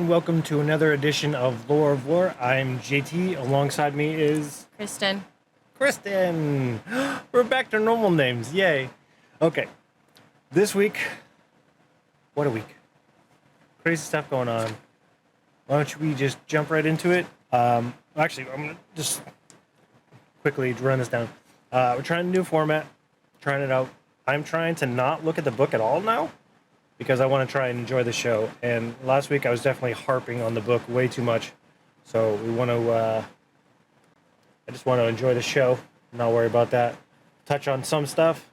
welcome to another edition of Lore of War. I'm JT. Alongside me is Kristen. Kristen. We're back to normal names. Yay. Okay. This week, what a week. Crazy stuff going on. Why don't we just jump right into it? Actually, I'm going to just quickly run this down. We're trying a new format, trying it out. I'm trying to not look at the book at all now, because I want to try and enjoy the show. And last week I was definitely harping on the book way too much. So we want to, I just want to enjoy the show, not worry about that. Touch on some stuff,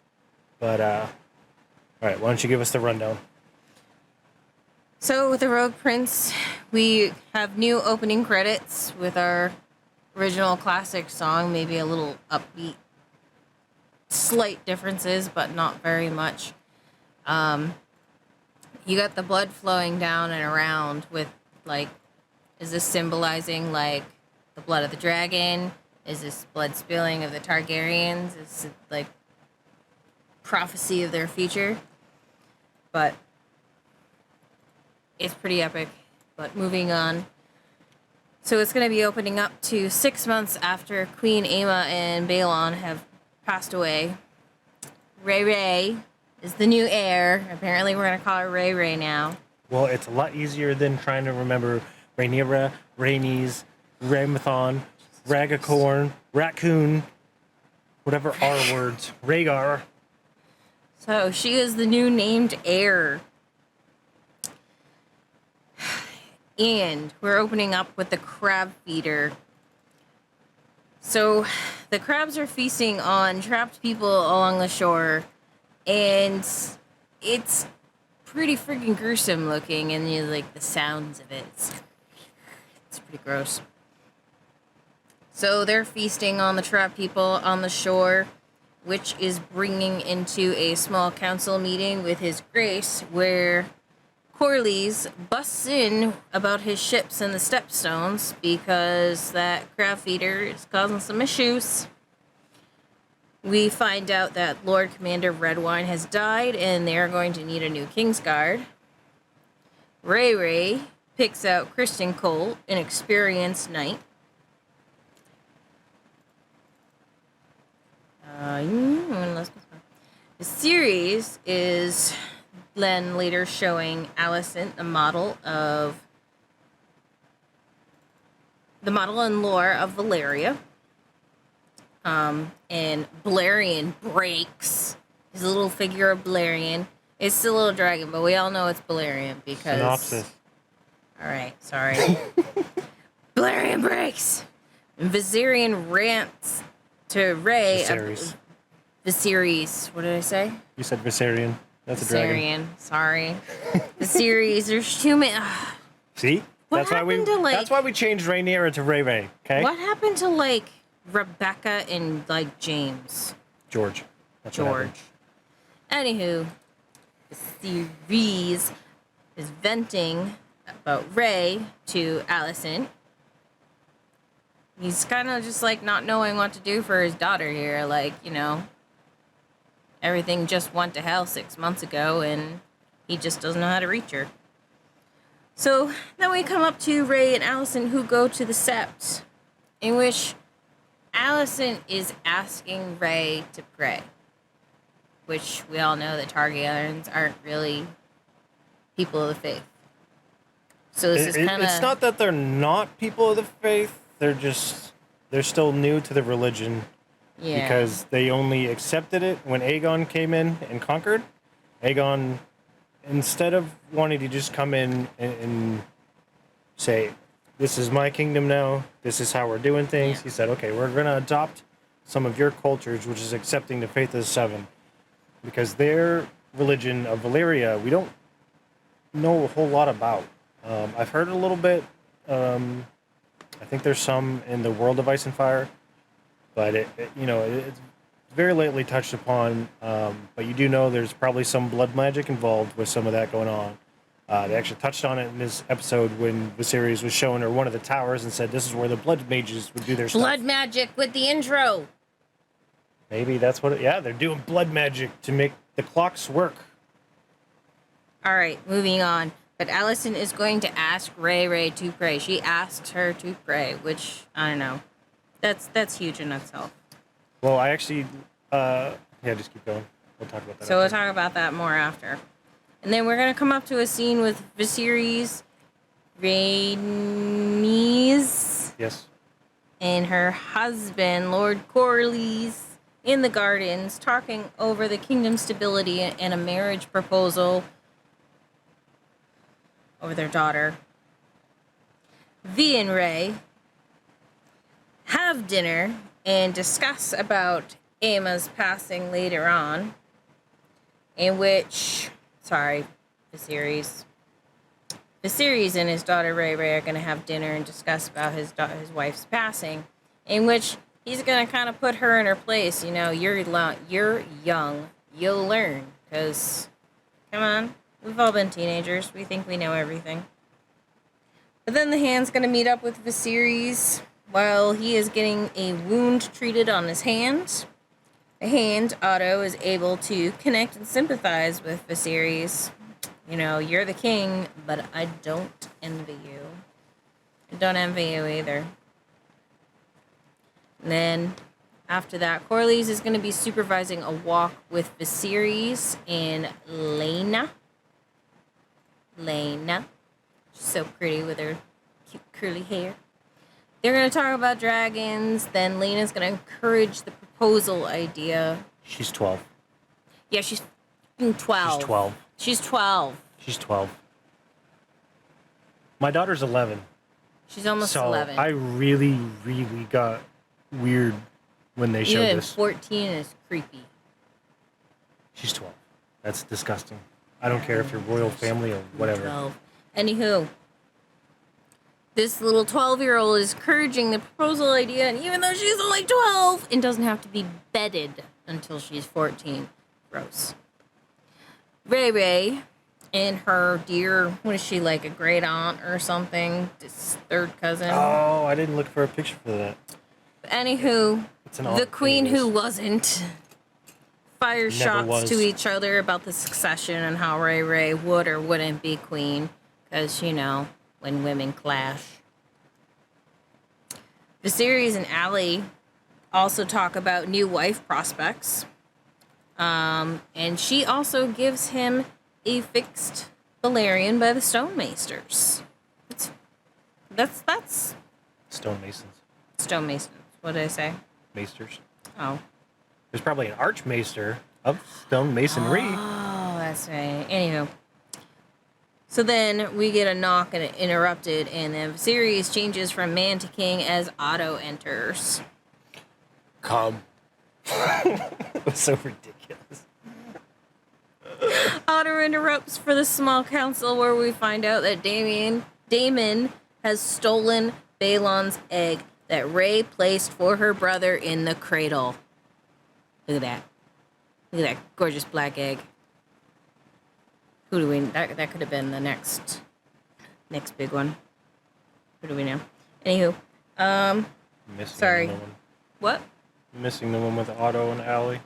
but, all right, why don't you give us the rundown? So with the Rogue Prince, we have new opening credits with our original classic song, maybe a little upbeat, slight differences, but not very much. You got the blood flowing down and around with, like, is this symbolizing, like, the blood of the dragon? Is this blood spilling of the Targaryens? Is it, like, prophecy of their future? But it's pretty epic. But moving on. So it's going to be opening up to 6 months after Queen Aemma and Balon have passed away. Ray is the new heir. Apparently, we're going to call her Ray now. Well, it's a lot easier than trying to remember Rhaenyra, Rhaenys, Ramathon, Ragacorn, Raccoon, whatever R words, Rhaegar. So she is the new named heir. And we're opening up with the crab feeder. So the crabs are feasting on trapped people along the shore. And it's pretty freaking gruesome looking, and you like the sounds of it. It's pretty gross. So they're feasting on the trapped people on the shore, which is bringing into a small council meeting with His Grace, where Corlys busts in about his ships and the stepstones because that crab feeder is causing some issues. We find out that Lord Commander Redwine has died and they're going to need a new Kingsguard. Ray picks out Kristen Cole, an experienced knight. The series is then later showing Alicent, the model and lore of Valyria. And Balerion breaks his little figure of Balerion. It's still a little dragon, but we all know it's Balerion because... Synopsis. Alright, sorry. Balerion breaks! And Viserion rants to Rey... Viserys. What did I say? You said Viserion. That's a dragon. Sorry. Viserys, there's too many... See? That's why we changed Rhaenyra to Ray, okay? What happened to, like, Rebecca and, like, James? George. Anywho, Viserys is venting about Ray to Alicent. He's kind of just, like, not knowing what to do for his daughter here. Like, you know, everything just went to hell 6 months ago, and he just doesn't know how to reach her. So then we come up to Ray and Alicent, who go to the Sept, in which Alicent is asking Ray to pray, which we all know that Targaryens aren't really people of the faith. So this is kind of... It's not that they're not people of the faith. They're still new to the religion. Yeah. Because they only accepted it when Aegon came in and conquered. Aegon, instead of wanting to just come in and say, this is my kingdom now, this is how we're doing things, he said, okay, we're going to adopt some of your cultures, which is accepting the faith of the Seven. Because their religion of Valyria, we don't know a whole lot about. I've heard a little bit. I think there's some in the world of Ice and Fire, but it's very lately touched upon. But you do know there's probably some blood magic involved with some of that going on. They actually touched on it in this episode when Viserys was showing her one of the towers and said this is where the blood mages would do their stuff. Blood magic with the intro. Maybe that's what they're doing blood magic to make the clocks work. All right, moving on. But Allison is going to ask Ray to pray. She asks her to pray, which, I don't know. That's huge in itself. Well, I actually, just keep going. We'll talk about that. So we'll talk about that more after. And then we're going to come up to a scene with Viserys, Rhaenys, yes, and her husband, Lord Corlys, in the gardens, talking over the kingdom's stability and a marriage proposal over their daughter. Vi and Ray have dinner and discuss about Aemma's passing later on, in which, Viserys and his daughter Ray are going to have dinner and discuss about his wife's passing, in which he's going to kind of put her in her place. You know, you're young, you'll learn, because, come on, we've all been teenagers. We think we know everything. But then the Hand's going to meet up with Viserys while he is getting a wound treated on his hand. The Hand, Otto, is able to connect and sympathize with Viserys. You know, you're the king, but I don't envy you. I don't envy you either. And then, after that, Corlys is going to be supervising a walk with Viserys and Lena. She's so pretty with her cute curly hair. They're going to talk about dragons. Then Lena's going to encourage the proposal idea. she's 12. Yeah, she's 12. She's 12. She's 12. My daughter's 11. She's almost 11. I really, really got weird when they showed Even this. 14 is creepy. She's 12. That's disgusting. I don't care if you're royal family or whatever. 12. Anywho, this little 12-year-old is encouraging the proposal idea, and even though she's only 12, it doesn't have to be bedded until she's 14. Gross. Ray and her dear, what is she, like a great aunt or something? This third cousin. Oh, I didn't look for a picture for that. But anywho, the queen who wasn't fire shots to each other about the succession and how Ray would or wouldn't be queen. Because, you know, when women clash. Viserys and Aly also talk about new wife prospects. And she also gives him a fixed Valerian by the Stonemasons. That's Stonemasons. Stonemasons. What did I say? Maesters. Oh. There's probably an archmaester of stonemasonry. Oh, that's right. Anywho. So then we get a knock and it interrupted, and then Viserys changes from man to king as Otto enters. Come. That's so ridiculous. Otto interrupts for the small council where we find out that Daemon has stolen Balon's egg that Ray placed for her brother in the cradle. Look at that. Look at that gorgeous black egg. Who do we... That could have been the next big one. Who do we know? Anywho. Sorry. What? Missing the one with Otto and Aly.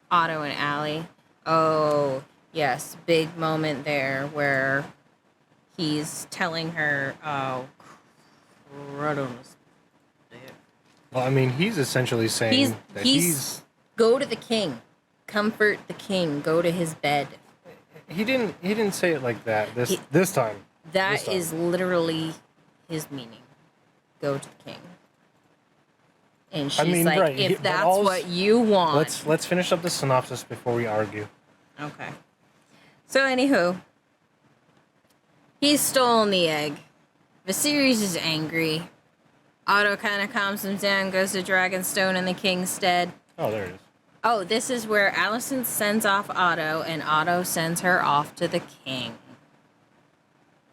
Otto and Aly. Oh, yes. Big moment there where he's telling her, oh, Kratos. Well, I mean, he's essentially saying that he's... Go to the king. Comfort the king. Go to his bed. He didn't say it like that this time. That is literally his meaning. Go to the king. And she's if that's what you want. Let's finish up the synopsis before we argue. Okay. So anywho, he's stolen the egg. Viserys is angry. Otto kind of calms him down, goes to Dragonstone in the king's stead. Oh, there it is. Oh, this is where Alicent sends off Otto, and Otto sends her off to the king.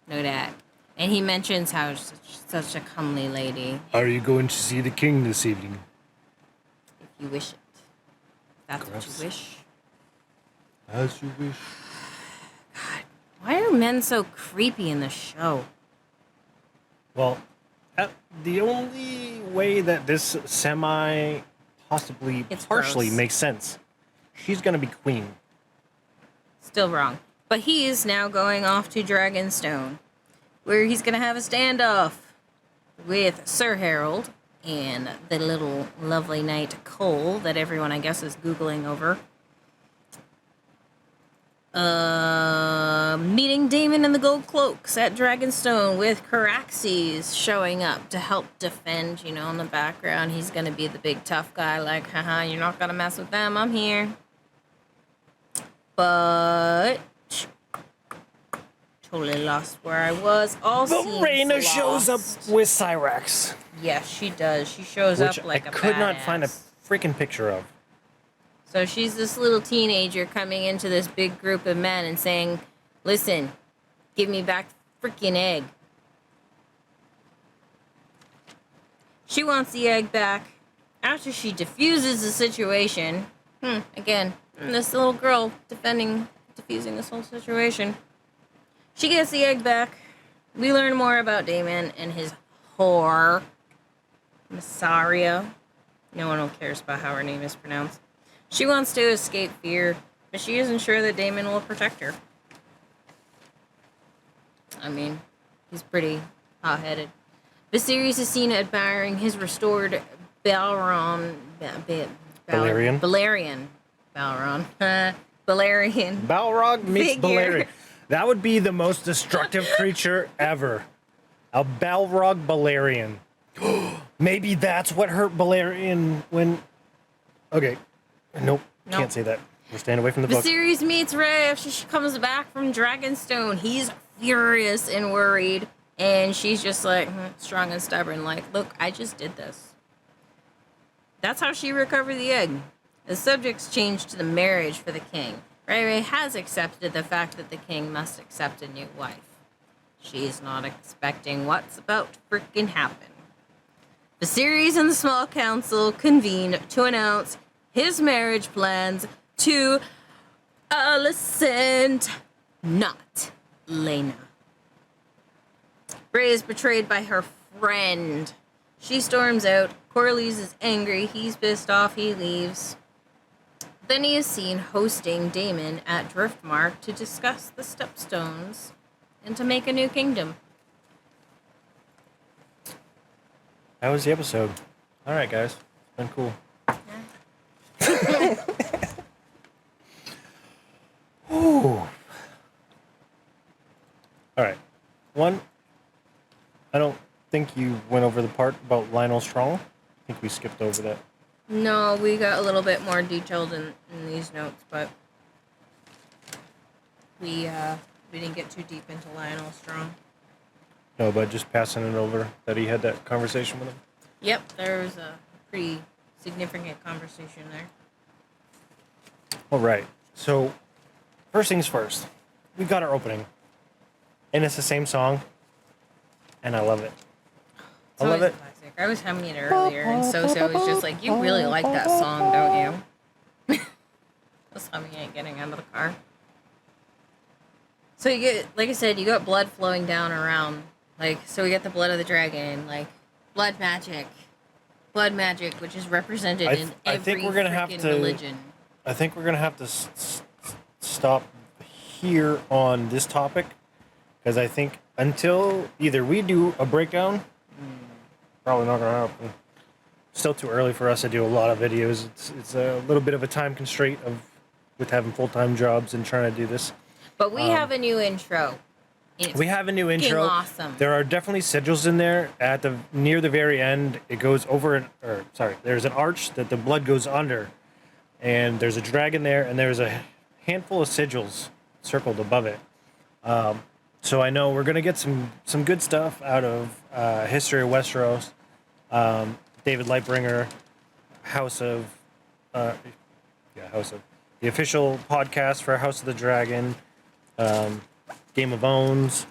Know that. And he mentions how such a comely lady. Are you going to see the king this evening? If you wish it. That's what you wish. As you wish. God, why are men so creepy in the show? Well, the only way that this partially gross. makes sense, she's going to be queen. Still wrong. But he is now going off to Dragonstone, where he's going to have a standoff with Sir Harold and the little lovely knight Cole that everyone, I guess, is Googling over. Meeting Damon and the Gold Cloaks at Dragonstone with Caraxes showing up to help defend, in the background. He's going to be the big tough guy, like, haha, you're not going to mess with them, I'm here. But totally lost where I was. Lorena shows up with Cyrax. Yes, she does. She shows Which up like I a could not badass. find a freaking picture of. So she's this little teenager coming into this big group of men and saying, listen, give me back the freaking egg. She wants the egg back. After she diffuses the situation, again, this little girl diffusing this whole situation. She gets the egg back. We learn more about Damon and his whore, Massaria. No one cares about how her name is pronounced. She wants to escape fear, but she isn't sure that Damon will protect her. I mean, he's pretty hot-headed. Viserys is seen admiring his restored Balron. Balerion. Balerion. Balrog meets figure. Balerion. That would be the most destructive creature ever. A Balrog Balerion. Maybe that's what hurt Balerion when... Okay. Nope. Can't say that. We're staying away from the book. Viserys meets Rey after she comes back from Dragonstone. He's furious and worried. And she's just like, strong and stubborn. Like, look, I just did this. That's how she recovered the egg. The subject's changed to the marriage for the king. Rey has accepted the fact that the king must accept a new wife. She's not expecting what's about to frickin' happen. Viserys and the small council convene to announce his marriage plans to Alicent, not Lena. Rey is betrayed by her friend. She storms out. Corlys is angry. He's pissed off. He leaves. Then he is seen hosting Damon at Driftmark to discuss the Stepstones and to make a new kingdom. That was the episode. All right, guys. It's been cool. Ooh. All right. One, I don't think you went over the part about Lionel Strong. I think we skipped over that. No, we got a little bit more detailed in these notes, but we didn't get too deep into Lionel Strong. No, but just passing it over that he had that conversation with him. Yep, there was a pretty significant conversation there. All right. So, first things first. We got our opening. And it's the same song. And I love it. It's I love always it. a classic. I was humming it earlier, and Soso was just like, you really like that song, don't you? I was humming it getting out of the car. So you get, like I said, you got blood flowing down around. Like, so we get the blood of the dragon, like, blood magic. Blood magic, which is represented in every think we're gonna have freaking to- religion. I think we're going to have to stop here on this topic. Because I think until either we do a breakdown, probably not going to happen. Still too early for us to do a lot of videos. It's a little bit of a time constraint with having full-time jobs and trying to do this. But we have a new intro. It's We have a new intro. awesome. There are definitely sigils in there. Near the very end, it goes over there's an arch that the blood goes under, and there's a dragon there, and there's a handful of sigils circled above it. So I know we're gonna get some good stuff out of History of Westeros. David Lightbringer, House of the official podcast for House of the Dragon. Game of Owns.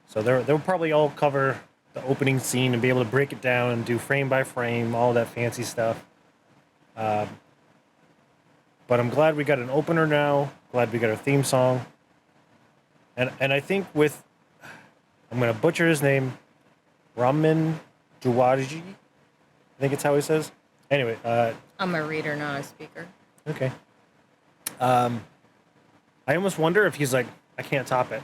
So they'll probably all cover the opening scene and be able to break it down and do frame by frame, all that fancy stuff. But I'm glad we got an opener now. Glad we got a theme song. And I think I'm going to butcher his name, Ramin Djawadi. I think it's how he says. Anyway. I'm a reader, not a speaker. Okay. I almost wonder if he's like I can't top it.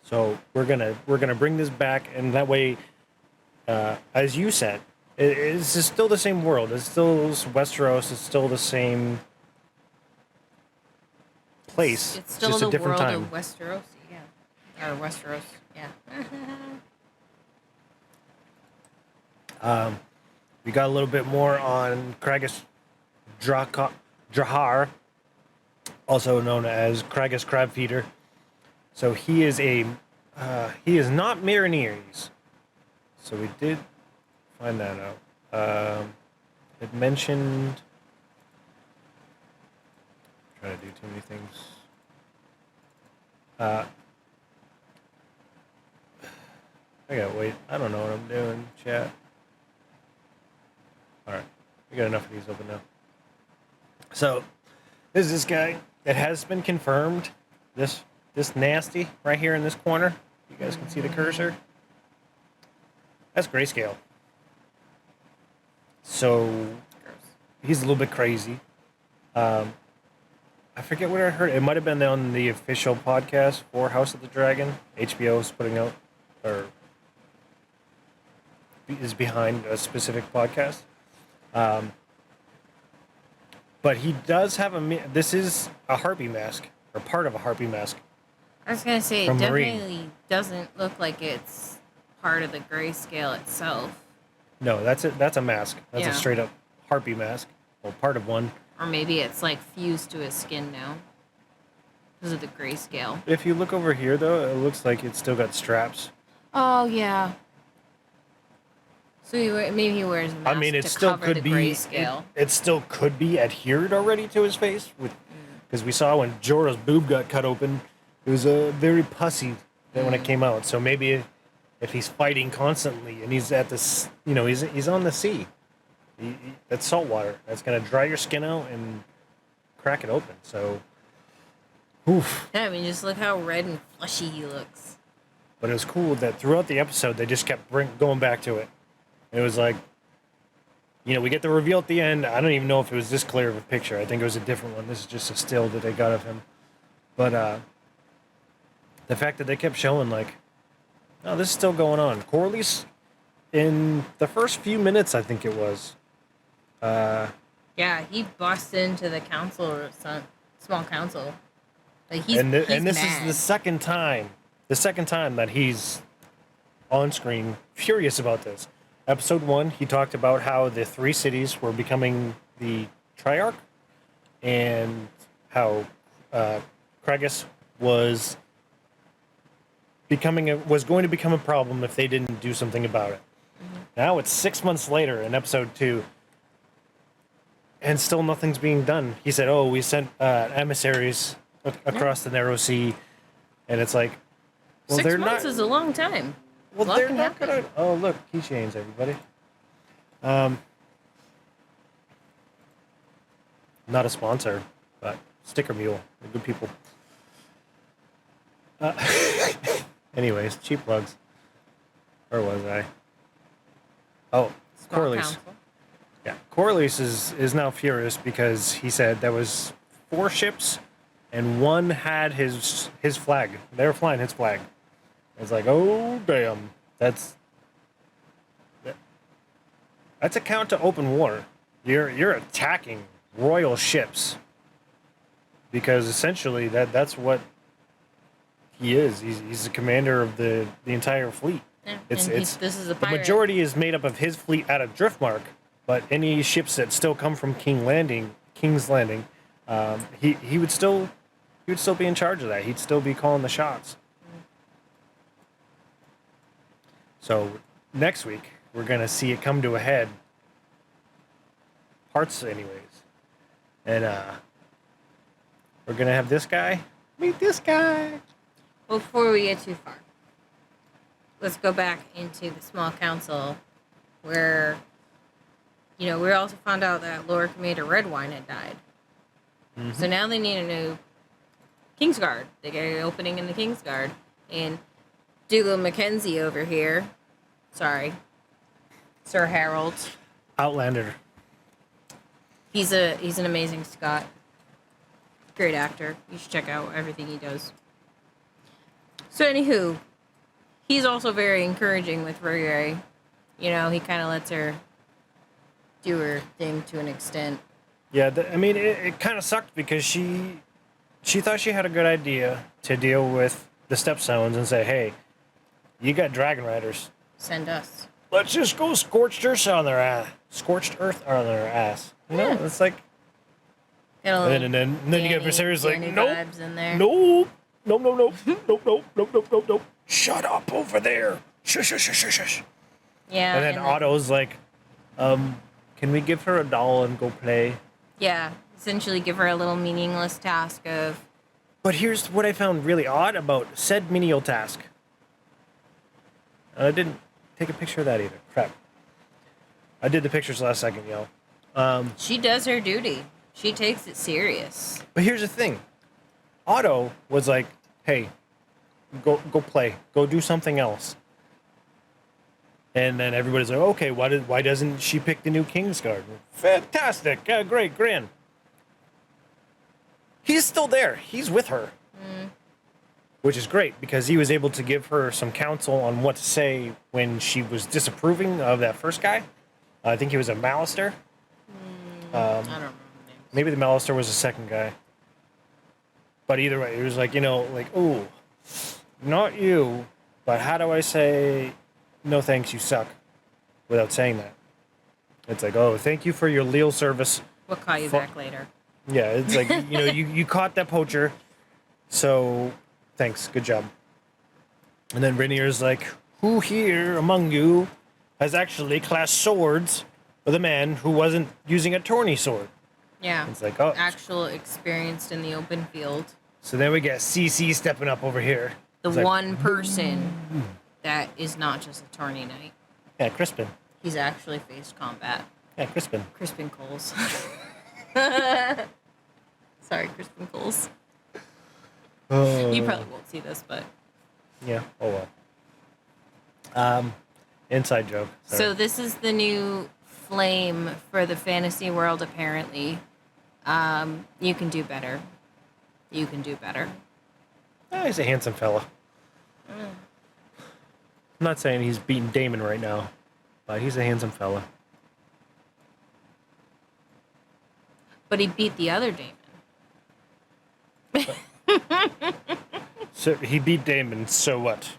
So we're gonna bring this back, and that way, as you said, it's still the same world. It's still Westeros. It's still the same place. It's still just the a different world time. of Westeros, yeah. Or Westeros, yeah. We got a little bit more on Kragus Drahar, also known as Kragus Crabfeeder. So he is not Mariners. So we did find that out. It mentioned. Trying to do too many things. I gotta wait. I don't know what I'm doing, chat. Alright. We got enough of these open now. So, this is this guy. It has been confirmed. This nasty right here in this corner. You guys can see the cursor. That's grayscale. So, he's a little bit crazy. I forget what I heard. It might have been on the official podcast for House of the Dragon. HBO is putting out, or is behind a specific podcast. But he does have this is a harpy mask, or part of a harpy mask. I was going to say, it From definitely Marine. doesn't look like it's part of the grayscale itself. No, that's a mask. That's Yeah. a straight up harpy mask. Well, part of one. Or maybe it's like fused to his skin now. Because of the grayscale. If you look over here, though, it looks like it's still got straps. Oh, yeah. So maybe he wears a mask I mean, it to still cover could the be. grayscale. It still could be adhered already to his face, because we saw when Jorah's boob got cut open, it was very pussy when it came out. So maybe if he's fighting constantly and he's at this, he's on the sea. That's salt water. That's gonna dry your skin out and crack it open. So, oof. Yeah, I mean, just look how red and fleshy he looks. But it was cool that throughout the episode they just kept going back to it. It was like, we get the reveal at the end. I don't even know if it was this clear of a picture. I think it was a different one. This is just a still that they got of him. But the fact that they kept showing, like, oh, this is still going on. Corlys, in the first few minutes, I think it was. Yeah, he busted into the small council. Like he's And this mad. is the second time that he's on screen furious about this. Episode 1, he talked about how the 3 cities were becoming the Triarch, and how Kragus was going to become a problem if they didn't do something about it. Mm-hmm. Now it's 6 months later in episode 2, and still nothing's being done. He said, "Oh, we sent emissaries across the narrow sea," and it's like, well, 6 they're months not. is a long time. Well, Lot they're can not happen. gonna. Oh, look, keychains, everybody. Not a sponsor, but Sticker Mule. They're good people. Anyways, cheap plugs. Where was I? Oh, Small Corlys. council. Yeah, Corlys is now furious because he said there was 4 ships, and one had his flag. They were flying his flag. It's like, oh damn, that's a count to open war. You're attacking royal ships, because essentially that's what he is. He's the commander of the entire fleet. Yeah, This is a the pirate. majority is made up of his fleet out of Driftmark, but any ships that still come from King's Landing, he would still be in charge of that. He'd still be calling the shots. So next week we're gonna see it come to a head. Parts, anyways, and we're gonna have this guy meet this guy. Well, before we get too far, let's go back into the small council where, we also found out that Lord Commander Redwine had died. Mm-hmm. So now they need a new Kingsguard. They get an opening in the Kingsguard. And Dougal Mackenzie over here, Sir Harold. Outlander. He's an amazing Scot. Great actor. You should check out everything he does. So anywho, he's also very encouraging with Ray Ray. You know, he kind of lets her do her thing to an extent. Yeah, I mean, it kind of sucked because she thought she had a good idea to deal with the Stepstones and say, hey, you got dragon riders. Send us. Let's just go scorched earth on their ass. Scorched earth on their ass. You know, it's like... And then you get Viserys like, nope, nope. Shut up over there. Shush. Yeah. And then Otto's like, can we give her a doll and go play? Yeah, essentially give her a little meaningless task of... But here's what I found really odd about said menial task. I didn't take a picture of that either. Crap. I did the pictures last second, y'all. She does her duty. She takes it serious. But here's the thing. Otto was like, hey, go play. Go do something else. And then everybody's like, okay, why doesn't she pick the new Kingsguard? Fantastic. Great, grand. He's still there. He's with her. Which is great because he was able to give her some counsel on what to say when she was disapproving of that first guy. I think he was a Malister. I don't remember. Maybe the Malister was the second guy. But either way, it was like, like, ooh, not you, but how do I say, no thanks, you suck, without saying that? It's like, oh, thank you for your leal service. We'll call you back later. Yeah, it's like, you caught that poacher, so thanks, good job. And then Rhaenyra's like, who here among you has actually clasped swords with a man who wasn't using a tourney sword? Yeah. It's like, oh. Actual experienced in the open field. So then we get CC stepping up over here. The one person that is not just a tourney knight. Yeah, Crispin. He's actually faced combat. Yeah, Crispin. Crispin Coles. Sorry, Crispin Coles. You probably won't see this, but... Yeah, oh well. Inside joke. Sorry. So this is the new flame for the fantasy world, apparently. You can do better. You can do better. Oh, he's a handsome fella. I'm not saying he's beating Damon right now, but he's a handsome fella. But he beat the other Damon. So he beat Damon, so what?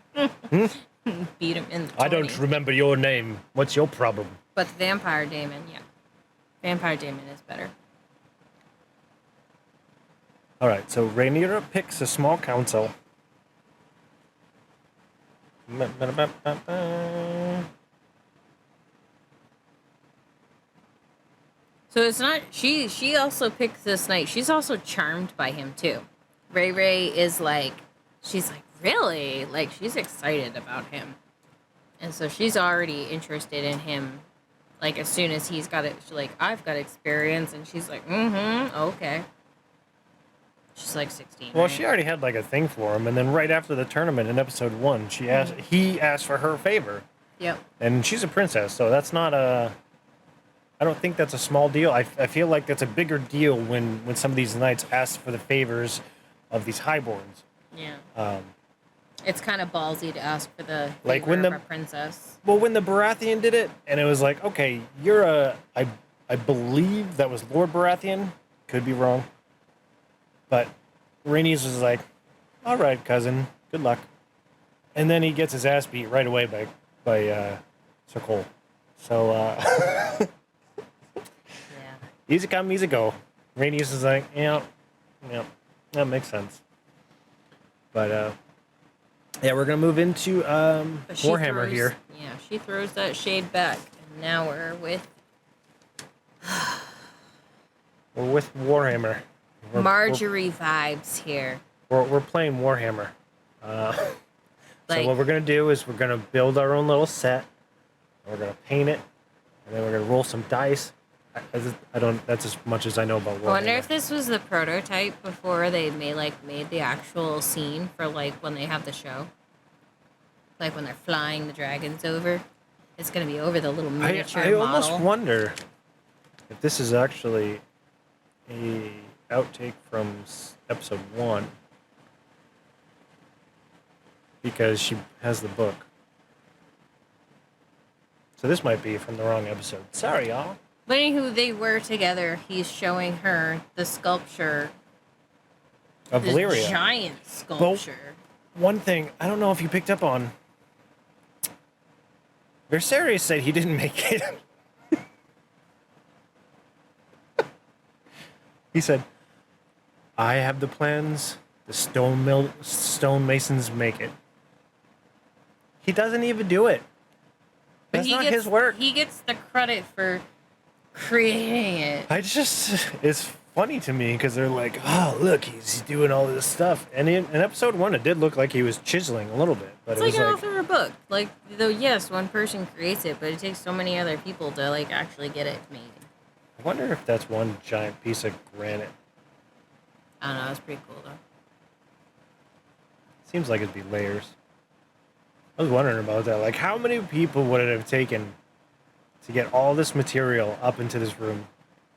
Beat him in the I don't tourney. remember your name. What's your problem? But the Vampire Damon, yeah. Vampire Damon is better. All right, so Rhaenyra picks a small council. So it's not... She also picks this knight. She's also charmed by him, too. Ray Ray is like... She's like, really? Like, she's excited about him. And so she's already interested in him. Like, as soon as he's got it... She's like, I've got experience. And she's like, okay. She's like 16. Well, right? she already had like a thing for him, and then right after the tournament in episode 1, he asked for her favor. Yep. And she's a princess, so that's not a... I don't think that's a small deal. I feel like that's a bigger deal when some of these knights ask for the favors of these highborns. Yeah. It's kind of ballsy to ask for the Like favor when of the- a princess. Well, when the Baratheon did it, and it was like, okay, you're I believe that was Lord Baratheon. Could be wrong. But Rhaenys was like, all right, cousin, good luck. And then he gets his ass beat right away by Sir Cole. So, Yeah. easy come, easy go. Rhaenys is like, yeah, that makes sense. But, yeah, we're going to move into But she Warhammer throws- here. Yeah, she throws that shade back. And now we're with We're with Warhammer. Marjorie vibes here. We're playing Warhammer. So Like, what we're going to do is we're going to build our own little set. We're going to paint it. And then we're going to roll some dice. That's as much as I know about Warhammer. I wonder if this was the prototype before they made the actual scene for like when they have the show. Like when they're flying the dragons over. It's gonna be over the little miniature I model. almost wonder if this is actually a outtake from episode 1. because she has the book. So this might be from the wrong episode. Sorry, y'all. But anywho, they were together. He's showing her the sculpture. Of This Valyria. giant sculpture. One thing, I don't know if you picked up on. Viserys said he didn't make it. He said, I have the plans, the stonemasons make it. He doesn't even do it. But That's not his work. He gets the credit for creating it. It's funny to me because they're like, oh, look, he's doing all this stuff. And in episode 1, it did look like he was chiseling a little bit. But It's it like was an author of a book. Like, though, yes, one person creates it, but it takes so many other people to, like, actually get it made. I wonder if that's one giant piece of granite. I don't know. It's pretty cool, though. Seems like it'd be layers. I was wondering about that. Like, how many people would it have taken to get all this material up into this room?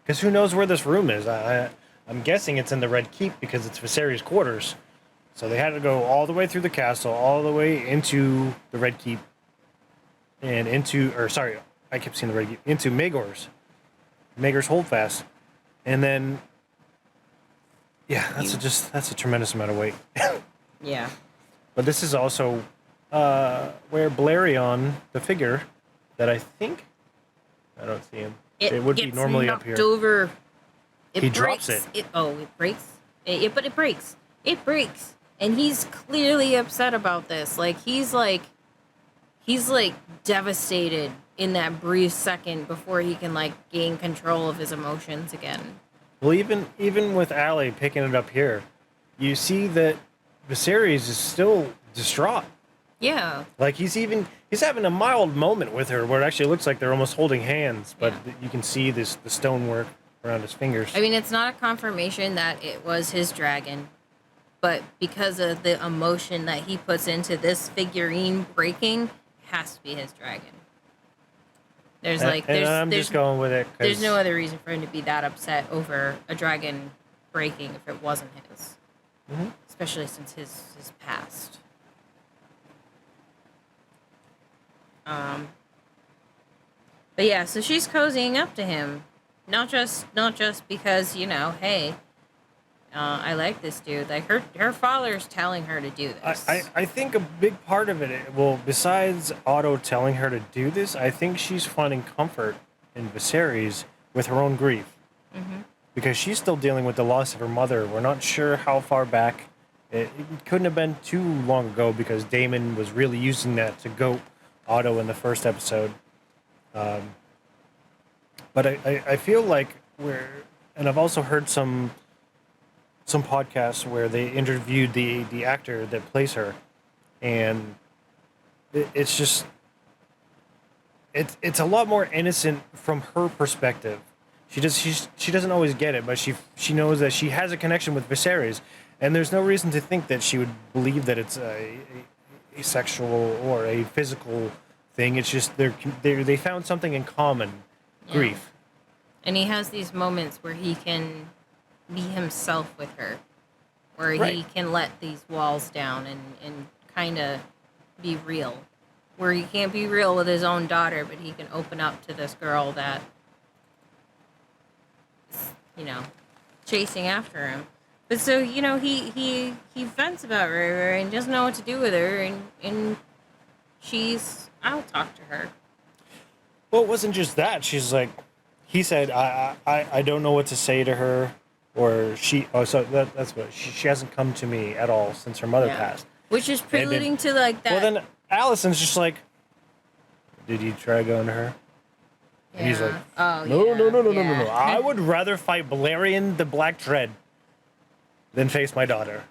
Because who knows where this room is? I'm guessing it's in the Red Keep because it's Viserys' quarters. So they had to go all the way through the castle, all the way into the Red Keep, and I kept seeing the Red Keep, into Maegor's Holdfast. And then, yeah, that's a tremendous amount of weight. Yeah. But this is also where Balerion, the figure that I don't see him. It would be normally up here. Over. He drops it. It breaks. But it breaks. It breaks. And he's clearly upset about this. He's devastated in that brief second before he can gain control of his emotions again. Well, even with Allie picking it up here, you see that Viserys is still distraught. Yeah. He's having a mild moment with her where it actually looks like they're almost holding hands, but you can see the stonework around his fingers. I mean, it's not a confirmation that it was his dragon, but because of the emotion that he puts into this figurine breaking, it has to be his dragon. I'm just going with it. There's no other reason for him to be that upset over a dragon breaking if it wasn't his. Mm-hmm. Especially since his past. But yeah, so she's cozying up to him, not just because hey, I like this dude. Her father's telling her to do this. I think a big part of it, besides Otto telling her to do this, I think she's finding comfort in Viserys with her own grief. Mm-hmm. Because she's still dealing with the loss of her mother. We're not sure how far back. It couldn't have been too long ago because Daemon was really using that to goat Otto in the first episode. But I feel like and I've also heard some podcasts where they interviewed the actor that plays her, and it's just it's a lot more innocent from her perspective. She doesn't always get it, but she knows that she has a connection with Viserys, and there's no reason to think that she would believe that it's a sexual or a physical thing. It's just they found something in common, grief. And he has these moments where he can be himself with her, where he can let these walls down and kind of be real, where he can't be real with his own daughter, but he can open up to this girl that chasing after him. But so, he vents about her and doesn't know what to do with her, and I'll talk to her. Well, it wasn't just that. She's like, he said, I don't know what to say to her, or that's what, she hasn't come to me at all since her mother passed. Which is preluding to that. Well, then Allison's just like, did you try going to her? Yeah. And he's like, oh, no. I would rather fight Balerion the Black Dread than face my daughter.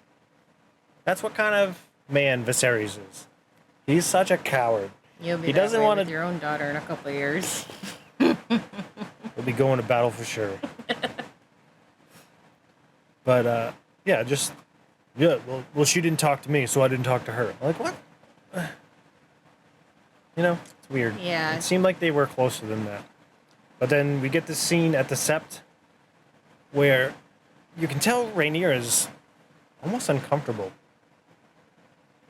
That's what kind of man Viserys is. He's such a coward. You'll be he doesn't want with your own daughter in a couple of years. We'll be going to battle for sure. But well, she didn't talk to me, so I didn't talk to her. I'm like, what? It's weird. Yeah. It seemed like they were closer than that. But then we get this scene at the Sept where you can tell Rhaenyra is almost uncomfortable.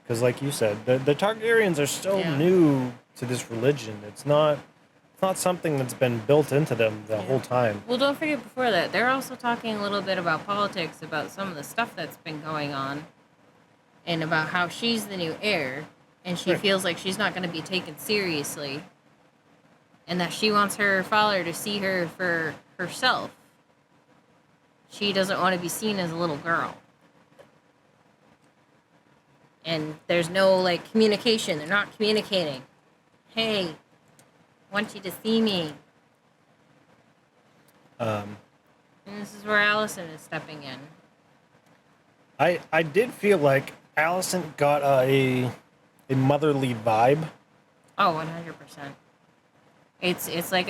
Because, like you said, the Targaryens are still new to this religion. It's not something that's been built into them the whole time. Well, don't forget before that, they're also talking a little bit about politics, about some of the stuff that's been going on, and about how she's the new heir, and she feels like she's not going to be taken seriously, and that she wants her father to see her for herself. She doesn't want to be seen as a little girl. And there's no, like, communication. They're not communicating. Hey, I want you to see me. And this is where Allison is stepping in. I did feel like Allison got a motherly vibe. Oh, 100%. It's like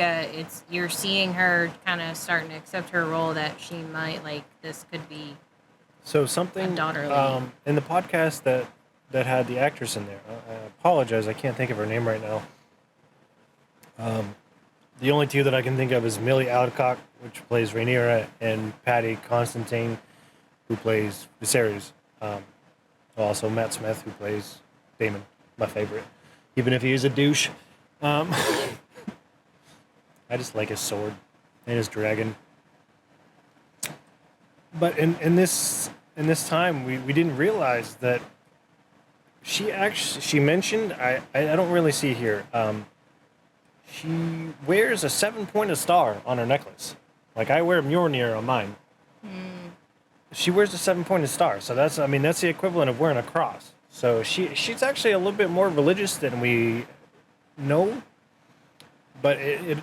you're seeing her kind of starting to accept her role, that she might, like, this could be so something a daughterly. In the podcast that had the actress in there. I apologize, I can't think of her name right now. The only two that I can think of is Millie Alcock, which plays Rhaenyra, and Patty Constantine, who plays Viserys. Also Matt Smith, who plays Daemon, my favorite, even if he is a douche. I just like his sword and his dragon. But in this time, we didn't realize that she mentioned, I don't really see here. She wears a 7-pointed star on her necklace. Like, I wear Mjolnir on mine. She wears a 7-pointed star, so that's the equivalent of wearing a cross. So she's actually a little bit more religious than we know. But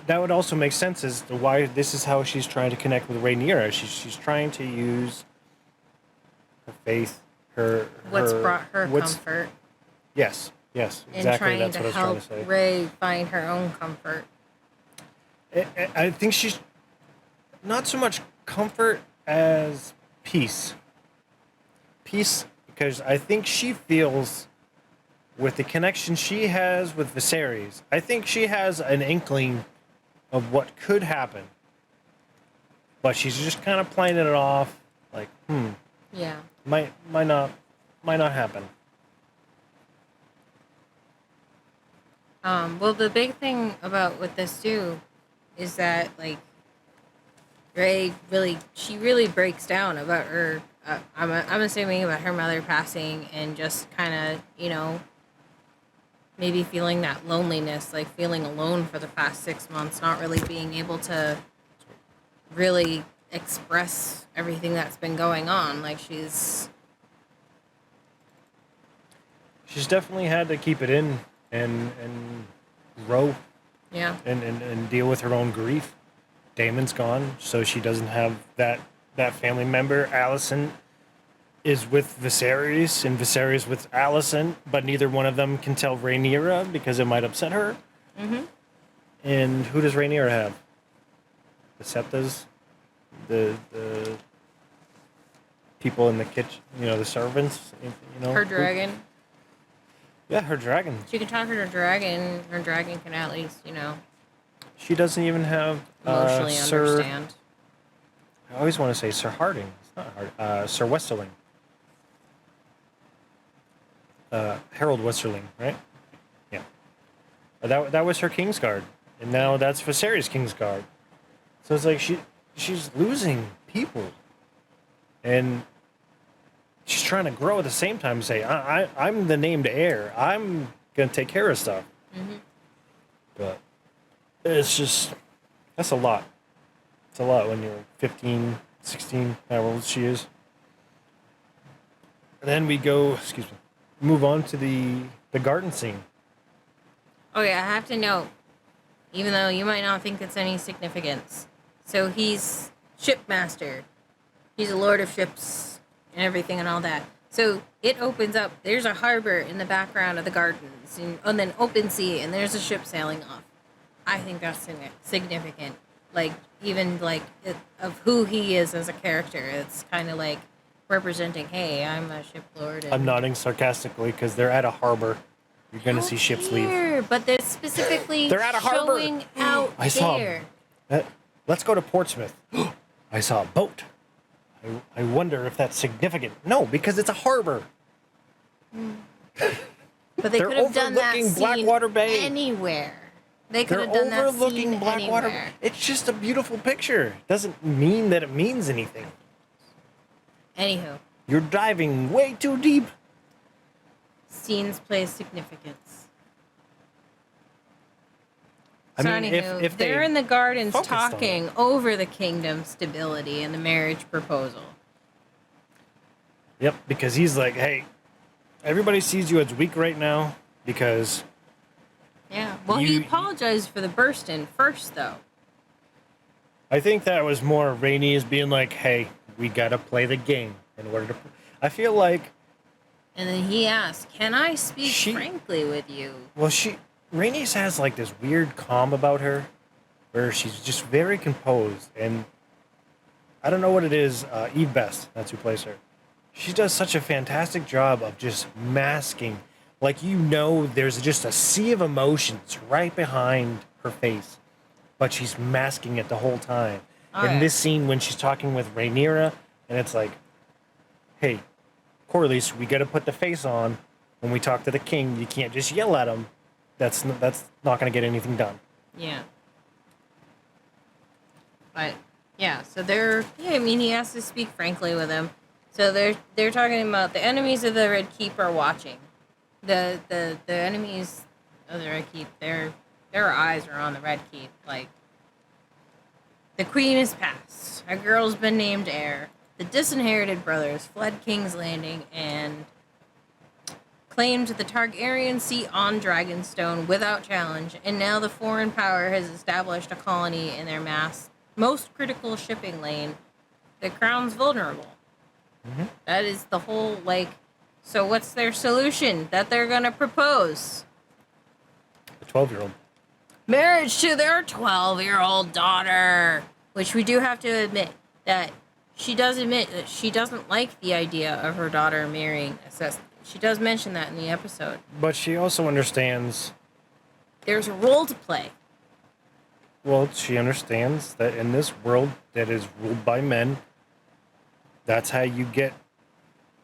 that would also make sense as to why this is how she's trying to connect with Rhaenyra. She's trying to use her faith, what's brought her comfort. Yes, exactly. And trying that's what I was trying to say. help Rey find her own comfort. I think she's not so much comfort as peace. Peace, because I think she feels, with the connection she has with Viserys, I think she has an inkling of what could happen. But she's just kind of playing it off like, Yeah. might not happen. Well, the big thing with this too is that, like, Rey she really breaks down about her. I'm assuming about her mother passing, and just kind of, maybe feeling that loneliness, like feeling alone for the past 6 months, not really being able to really express everything that's been going on. Like, she's definitely had to keep it in and grow. Yeah. And deal with her own grief. Daemon's gone, so she doesn't have that family member. Alicent is with Viserys, and Viserys with Alicent, but neither one of them can tell Rhaenyra because it might upset her. Mm-hmm. And who does Rhaenyra have? The Septas, the people in the kitchen, the servants. Her dragon. Yeah, her dragon. She can talk to her dragon. Her dragon can at least, She doesn't even have emotionally Sir. understand. I always want to say Sir Harding. It's not Harding. Sir Westerling. Harold Westerling, right? Yeah. That was her Kingsguard, and now that's Viserys' Kingsguard. So it's like she's losing people, and she's trying to grow at the same time. And say, I'm the named heir. I'm gonna take care of stuff. Mm-hmm. But it's just, that's a lot. It's a lot when you're 15, 16, however old she is. And then we move on to the garden scene. Okay, I have to note, even though you might not think it's any significance. So he's shipmaster. He's a lord of ships and everything and all that. So it opens up. There's a harbor in the background of the gardens, and then open sea, and there's a ship sailing off. I think that's significant. Like, even like of who he is as a character. It's kind of like representing, hey, I'm a ship lord. And I'm nodding sarcastically because they're at a harbor. You're going to see ships leave. But they're specifically They're at a harbor. showing out I saw there. Let's go to Portsmouth. I saw a boat. I wonder if that's significant. No, because it's a harbor. But they could have done that overlooking scene Blackwater Bay. anywhere. They could They're have done that overlooking scene Blackwater. anywhere. It's just a beautiful picture. Doesn't mean that it means anything. Anywho, You're diving way too deep. scenes play significance. I So mean, anywho, if they're they in the gardens focused on talking it. over the kingdom's stability and the marriage proposal. Yep, because he's like, hey, everybody sees you as weak right now because Yeah. Well, he You- apologized for the burst-in first, though. I think that was more Rainey as being like, hey, we gotta play the game in order to. I feel like, And then he asked, "Can I speak She- frankly with you?" well, Rainey has like this weird calm about her, where she's just very composed, and I don't know what it is. Eve Best, that's who plays her. She does such a fantastic job of just masking, like there's just a sea of emotions right behind her face, but she's masking it the whole time. Oh, In yeah. this scene, when she's talking with Rhaenyra, and it's like, hey, Corlys, we got to put the face on when we talk to the king. You can't just yell at him. That's not going to get anything done. Yeah. But yeah, so they're I mean, he has to speak frankly with him. So they're talking about the enemies of the Red Keep are watching. The enemies of the Red Keep, their eyes are on the Red Keep. Like, the queen is passed. A girl's been named heir. The disinherited brothers fled King's Landing and claimed the Targaryen seat on Dragonstone without challenge, and now the foreign power has established a colony in their most critical shipping lane. The crown's vulnerable. Mm-hmm. That is the whole, so what's their solution that they're going to propose? The 12-year-old. Marriage to their 12-year-old daughter. Which we do have to admit that she does admit that she doesn't like the idea of her daughter marrying a Cecily. She does mention that in the episode. But she also understands. There's a role to play. Well, she understands that in this world that is ruled by men, that's how you get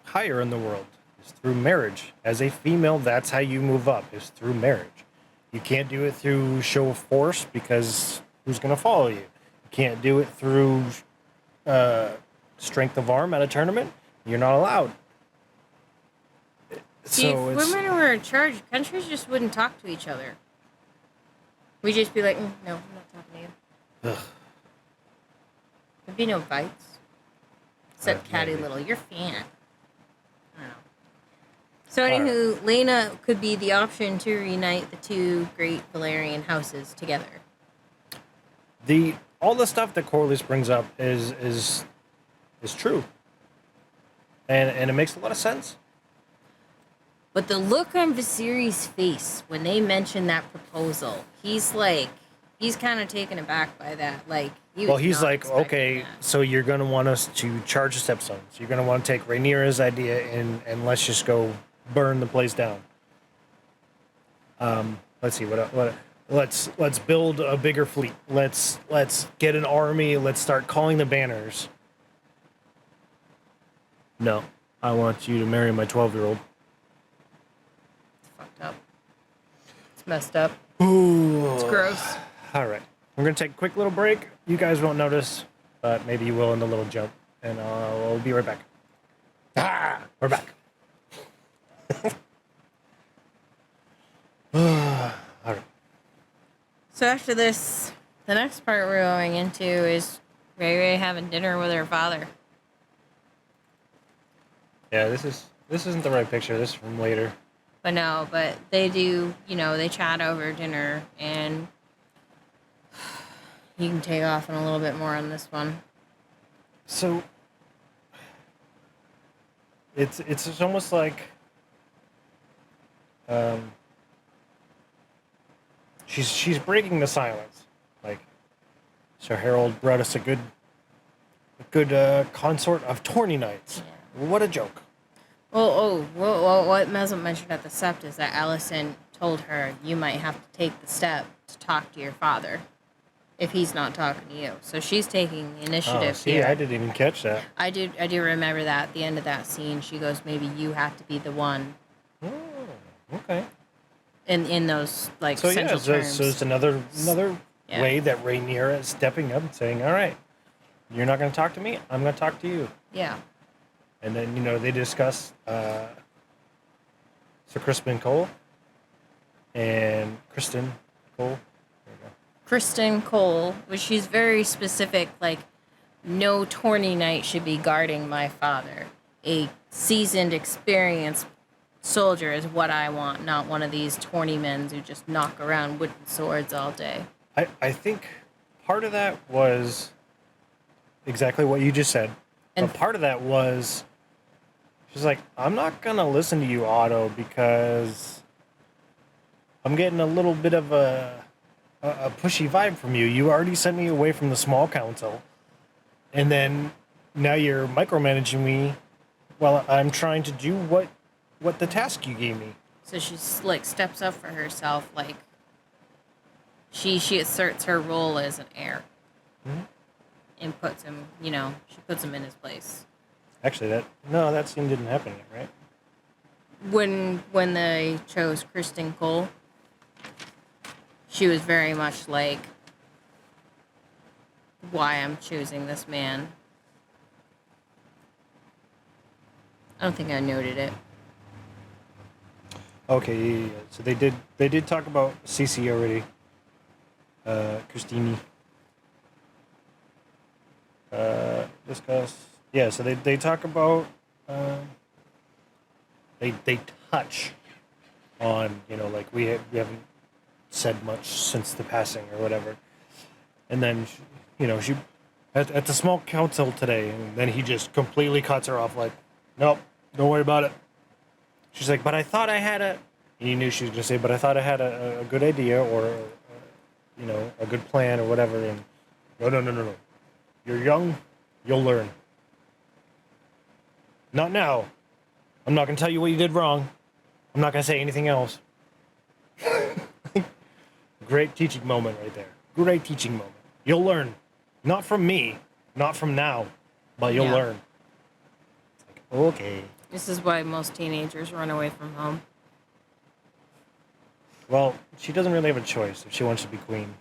higher in the world, is through marriage. As a female, that's how you move up, is through marriage. You can't do it through show of force because who's going to follow you? You can't do it through strength of arm at a tournament. You're not allowed. See, if women were in charge, countries just wouldn't talk to each other. We'd just be like, no, I'm not talking to you. Ugh. There'd be no fights. Except Catty maybe. Little, you're fan. I don't know. So anywho, Lena could be the option to reunite the two great Valerian houses together. All the stuff that Corlys brings up is true. And it makes a lot of sense. But the look on Viserys' face when they mention that proposal, he's kind of taken aback by that. Like, He's like, okay, so you're going to want us to charge the stepstones. You're going to want to take Rhaenyra's idea and let's just go burn the place down. Let's see what let's build a bigger fleet. Let's get an army. Let's start calling the banners. No, I want you to marry my 12-year-old. It's fucked up. It's messed up. Ooh. It's gross. All right. We're going to take a quick little break. You guys won't notice, but maybe you will in the little jump. And we'll be right back. We're back. All right. So after this, the next part we're going into is Ray having dinner with her father. Yeah, this isn't the right picture. This is from later. But they do, they chat over dinner, and you can take off on a little bit more on this one. So it's almost like she's breaking the silence. Like, Sir Harold brought us a good consort of tourney knights. Yeah. What a joke. Well, what wasn't mentioned at the sept is that Allison told her you might have to take the step to talk to your father if he's not talking to you. So she's taking the initiative here. I didn't even catch that. I do remember that at the end of that scene. She goes, maybe you have to be the one Okay. In those like So central terms. so it's another Yeah. way that Rhaenyra is stepping up and saying, "All right, you're not going to talk to me. I'm going to talk to you." Yeah. And then they discuss Sir Crispin Cole and Kristen Cole. There you go. Kristen Cole, which she's very specific, like, no tourney knight should be guarding my father. A seasoned, experienced soldier is what I want, not one of these tourneymen who just knock around wooden swords all day. I think part of that was exactly what you just said. And But part of that was she's like, I'm not going to listen to you, Otto, because I'm getting a little bit of a pushy vibe from you. You already sent me away from the small council. And then now you're micromanaging me while I'm trying to do what the task you gave me. so she's like steps up for herself, like she asserts her role as an heir. Mm-hmm. And puts him, she puts him in his place. Actually, that scene didn't happen yet, right? When they chose Kristen Cole, she was very much like, why I'm choosing this man. I don't think I noted it. Okay, yeah. So they did talk about Cece already. Christine. Discuss. Yeah, so they talk about they touch on, like we haven't said much since the passing or whatever. And then she at the small council today, and then he just completely cuts her off like, "Nope, don't worry about it." She's like, "But I thought I had a," and you knew she was going to say, "But I thought I had a good idea or a good plan or whatever." And no. You're young, you'll learn. Not now. I'm not going to tell you what you did wrong. I'm not going to say anything else. Great teaching moment right there. Great teaching moment. You'll learn. Not from me, not from now, but you'll learn. It's like, okay. This is why most teenagers run away from home. Well, she doesn't really have a choice if she wants to be queen.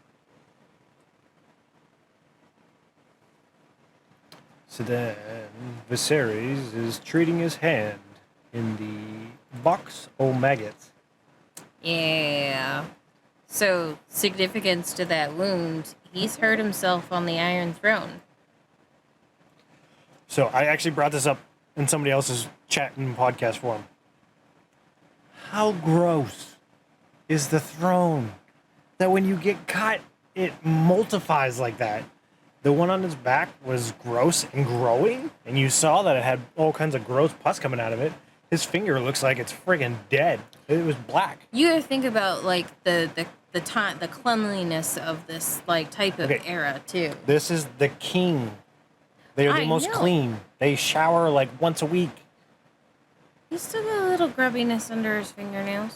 So then Viserys is treating his hand in the box o' maggots. Yeah. So, significance to that wound, he's hurt himself on the Iron Throne. So I actually brought this up in somebody else's chat and podcast forum. How gross is the throne that when you get cut, it multiplies like that? The one on his back was gross and growing, and you saw that it had all kinds of gross pus coming out of it. His finger looks like it's friggin' dead. It was black. You gotta think about like the time, the cleanliness of this like type of era too. This is the king. They're the most clean. They shower like once a week. He's still got a little grubbiness under his fingernails.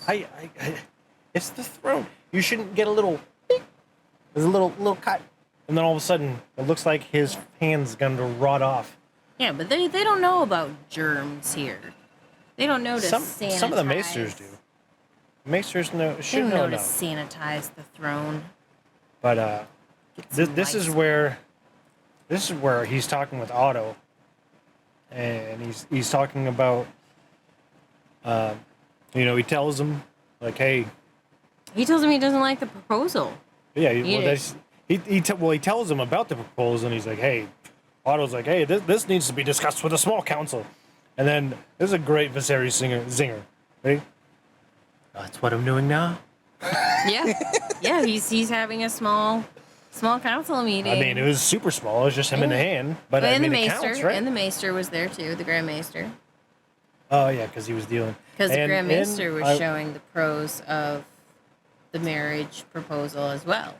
It's the throne. You shouldn't get a little. There's a little cut. And then all of a sudden, it looks like his hand's going to rot off. Yeah, but they don't know about germs here. They don't know to sanitize. Some of the maesters do. Maesters should know to sanitize the throne. But this is where he's talking with Otto, and he's talking about he tells him like, hey. He tells him he doesn't like the proposal. Yeah, he tells him about the proposal, and he's like, hey, Otto's like, hey, this needs to be discussed with a small council. And then there's a great Viserys zinger. Ready? That's what I'm doing now. Yeah, he's having a small council meeting. I mean, it was super small. It was just him in the hand. But I mean, the maester, it counts, right? And the maester was there too, the Grand Maester. Oh yeah, because he was dealing. Because the Grand Maester was showing the pros of the marriage proposal as well.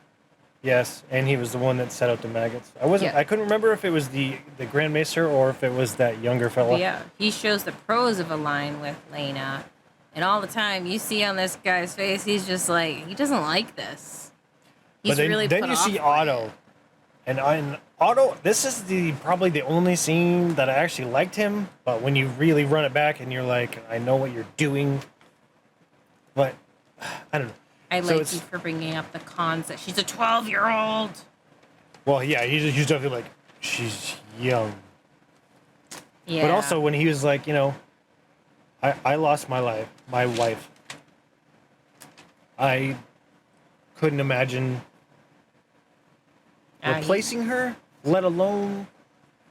Yes, and he was the one that set out the maggots. I couldn't remember if it was the Grand Maester or if it was that younger fella. Yeah, he shows the pros of a line with Lena, and all the time you see on this guy's face, he's just like, he doesn't like this. He's really put off. Then you see Otto, and Otto. This is probably the only scene that I actually liked him. But when you really run it back and you're like, I know what you're doing. But I don't know. I So like you for bringing up the cons that she's a 12-year-old. Well, yeah, he's definitely like, she's young. Yeah. But also when he was like, I lost my wife. I couldn't imagine replacing her, let alone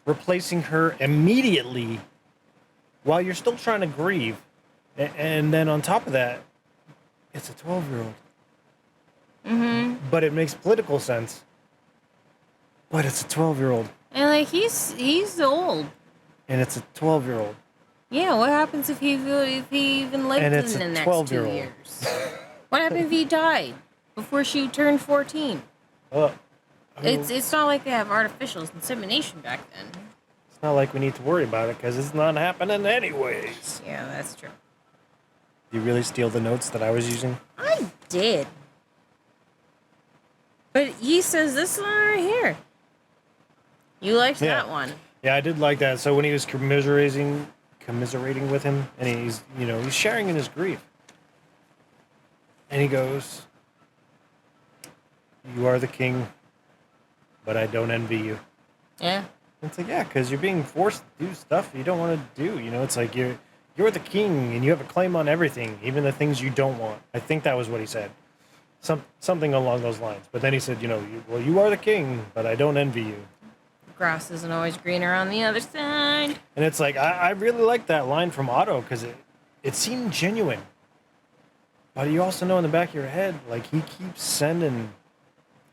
replacing her immediately while you're still trying to grieve. And then on top of that, it's a 12-year-old. But it makes political sense. But it's a 12-year-old. And like he's old. And it's a 12-year-old. Yeah, what happens if he even lived And in it's the a next 2 12-year-old. years? What happened if he died before she turned 14? It's not like they have artificial insemination back then. It's not like we need to worry about it because it's not happening anyways. Yeah, that's true. You really steal the notes that I was using? I did. But he says this one right here. You liked that one. Yeah, I did like that. So when he was commiserating with him, and he's sharing in his grief. And he goes, "You are the king, but I don't envy you." Yeah. It's like, yeah, because you're being forced to do stuff you don't want to do. It's like you're the king, and you have a claim on everything, even the things you don't want. I think that was what he said. Something along those lines. But then he said, you are the king, but I don't envy you. Grass isn't always greener on the other side. And it's like, I really like that line from Otto because it seemed genuine. But you also know in the back of your head, like, he keeps sending...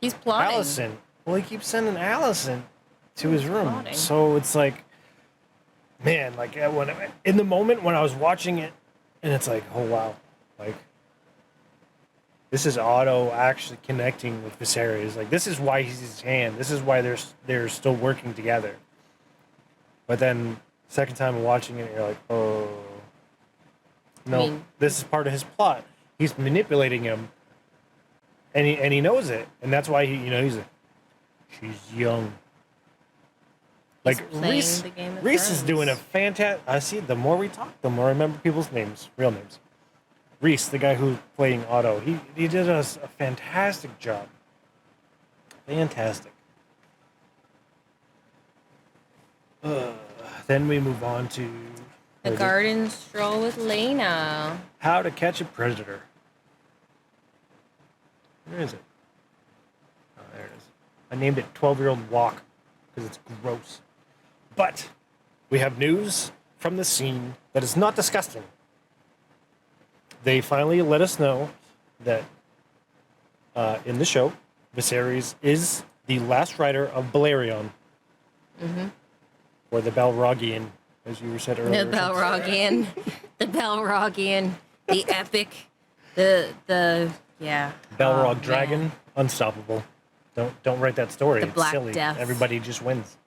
He's plotting. Allison. Well, he keeps sending Allison to his room. Plotting. So it's like, man, like, in the moment when I was watching it, and it's like, oh, wow. Like, this is Otto actually connecting with Viserys. Like, this is why he's his hand. This is why they're still working together. But then, second time watching it, you're like, oh, no, this is part of his plot. He's manipulating him, and he knows it, and that's why he's like, she's young. Like Reese is doing a fantastic. I see. The more we talk, the more I remember people's names, real names. Reese, the guy who's playing Otto, he did us a fantastic job. Fantastic. Then we move on to the garden stroll with Lena. How to Catch a Predator. Where is it? Oh, there it is. I named it 12-Year-Old Walk because it's gross. But we have news from the scene that is not disgusting. They finally let us know that in the show, Viserys is the last rider of Balerion. Mm-hmm. Or the Balrogian, as you said earlier. The Balrogian. The Balrogian. The epic. The Balrog dragon, unstoppable. Don't write that story. The it's Black silly. Death. Everybody just wins.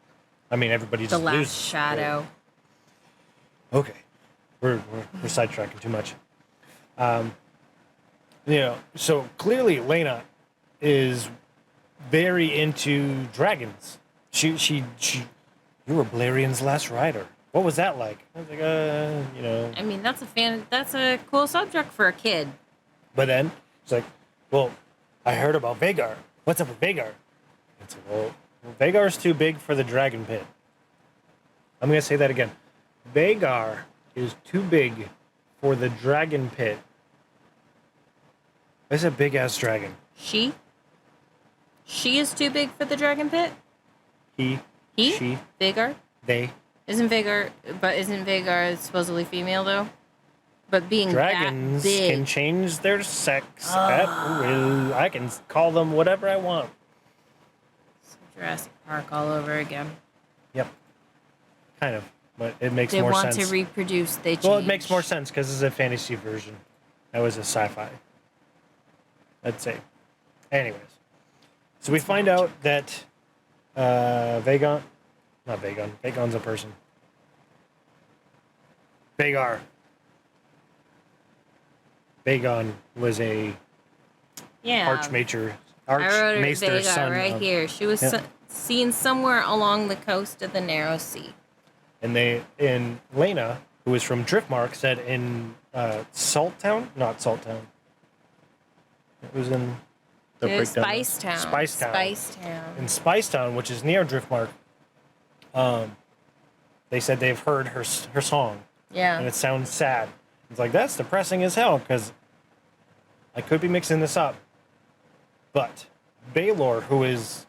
I mean, everybody just loses. The Last Shadow. Okay. We're sidetracking too much. So clearly Lena is very into dragons. She you were Balerion's last rider. What was that like? I was like, I mean, that's a cool subject for a kid. But then it's like, well, I heard about Vhagar. What's up with Vhagar? It's like, well, Vhagar's too big for the dragon pit. I'm gonna say that again. Vhagar is too big for the dragon pit. It's a big ass dragon. She is too big for the dragon pit? He? She? Vhagar? They? Isn't Vhagar supposedly female though? But being dragons that big, can change their sex at will. I can call them whatever I want. Jurassic Park all over again. Yep. Kind of. But it makes more sense. They want to reproduce, they change. Well, it makes more sense because it's a fantasy version. That was a sci-fi. I'd say. Anyways. So we find out that Vhagon's a person. Vhagon was a Archmaester's son. Right here. She was seen somewhere along the coast of the Narrow Sea. And Lena, who is from Driftmark, said in Salttown, not Salttown. It was in the breakdown. Spicetown. Spicetown. In Spicetown, which is near Driftmark, they said they've heard her song. Yeah. And it sounds sad. It's like, that's depressing as hell, because I could be mixing this up. But Baelor, who was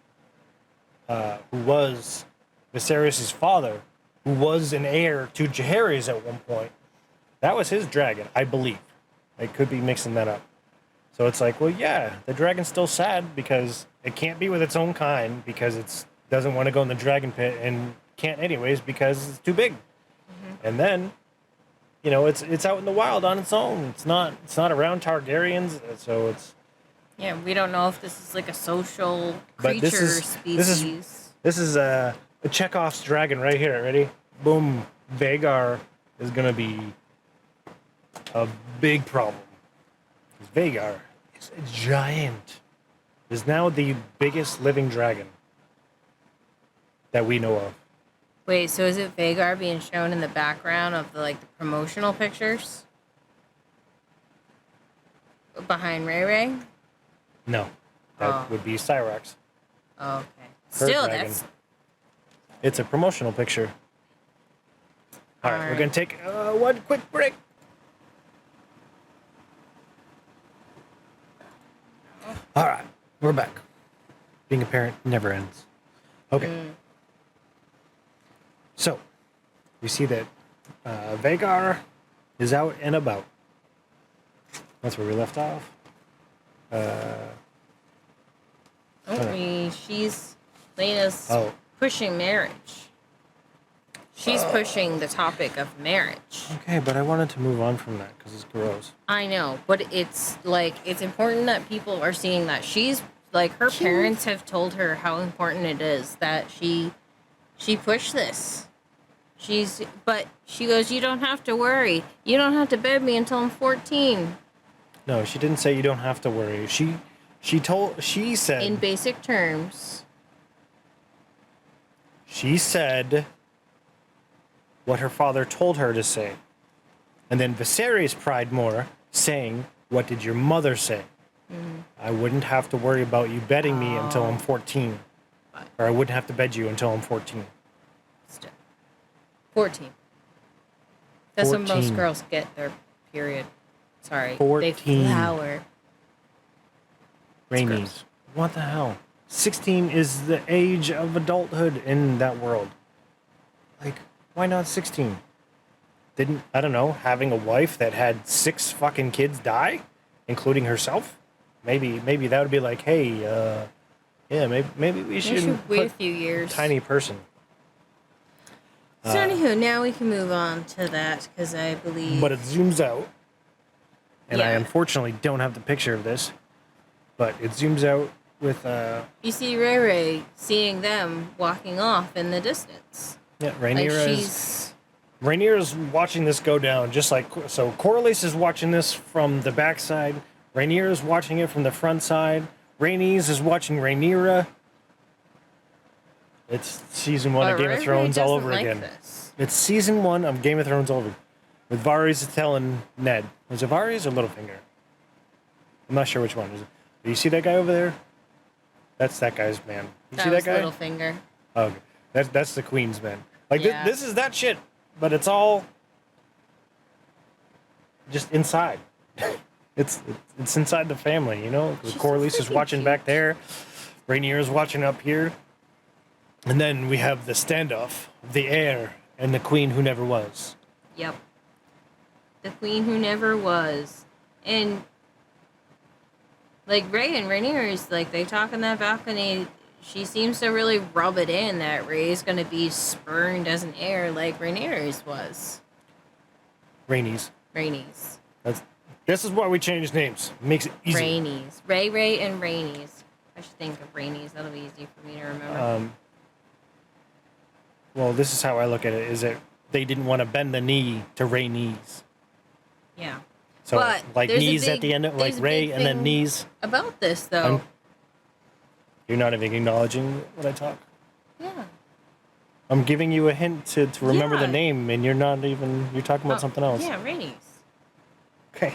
Viserys' father, who was an heir to Jaehaerys at one point, that was his dragon, I believe. I could be mixing that up. So it's like, well, yeah, the dragon's still sad because it can't be with its own kind because it doesn't want to go in the dragon pit and can't anyways because it's too big. Mm-hmm. And then, you know, it's out in the wild on its own. It's not around Targaryens, so it's. Yeah, we don't know if this is like a social creature species. This is a Chekhov's dragon right here. Ready? Boom. Vhagar is gonna be a big problem. Vhagar is a giant. Is now the biggest living dragon that we know of. Wait, so is it Vhagar being shown in the background of the promotional pictures behind Ray Ray? No, that would be Cyrax. Oh, okay. Still, dragon. It's a promotional picture. All right, we're gonna take one quick break. All right, we're back. Being a parent never ends. Okay. So, we see that Vhagar is out and about. That's where we left off. She's Lena's pushing marriage. She's pushing the topic of marriage. Okay, but I wanted to move on from that because it's gross. I know, but it's important that people are seeing that she's her parents have told her how important it is that she pushed this. But she goes, you don't have to worry. You don't have to bed me until I'm 14. No, she didn't say you don't have to worry. She said in basic terms. She said what her father told her to say. And then Viserys pried more, saying, what did your mother say? Mm-hmm. I wouldn't have to worry about you bedding me until I'm 14. Or I wouldn't have to bed you until I'm 14. 14. That's 14. when most girls get their period. Sorry. 14. They flower. Rainies. What the hell? 16 is the age of adulthood in that world. Why not 16? I don't know, having a wife that had 6 fucking kids die, including herself? Maybe that would be like, hey, maybe we should wait a few years. Tiny person. So anywho, now we can move on to that because I believe. But it zooms out, and I unfortunately don't have the picture of this, but it zooms out with. You see Ray Ray seeing them walking off in the distance. Yeah, Rhaenyra is watching this go down, just like so. Corlys is watching this from the backside. Rhaenyra is watching it from the front side. Rhaenys is watching Rhaenyra. It's season 1 of Game of Thrones all over again. It's season 1 of Game of Thrones all over. With Varys telling Ned. Was it Varys or Littlefinger? I'm not sure which one. Is it? Do you see that guy over there? That's that guy's man. You see that guy? Littlefinger. Oh, okay. That's the Queen's man. This is that shit, but it's all just inside. It's inside the family, you know? Corlys is watching back there. Rhaenyra is watching up here. And then we have the standoff, the heir, and the queen who never was. Yep. The queen who never was. And, Ray and Rhaenyra is, they talk in that balcony. She seems to really rub it in that Ray's going to be spurned as an heir like Rhaenyra's was. Rhaenys. This is why we changed names. It makes it easy. Rhaenys. Ray, and Rhaenys. I should think of Rhaenys. That'll be easy for me to remember. Well, this is how I look at it, is that they didn't want to bend the knee to Rhaenys. Yeah. So, knees at the end, Ray and then knees. About this, though. You're not even acknowledging when I talk? Yeah. I'm giving you a hint to remember the Yeah. name, and you're not even. You're talking about something else. Yeah, Rhaenys. Okay.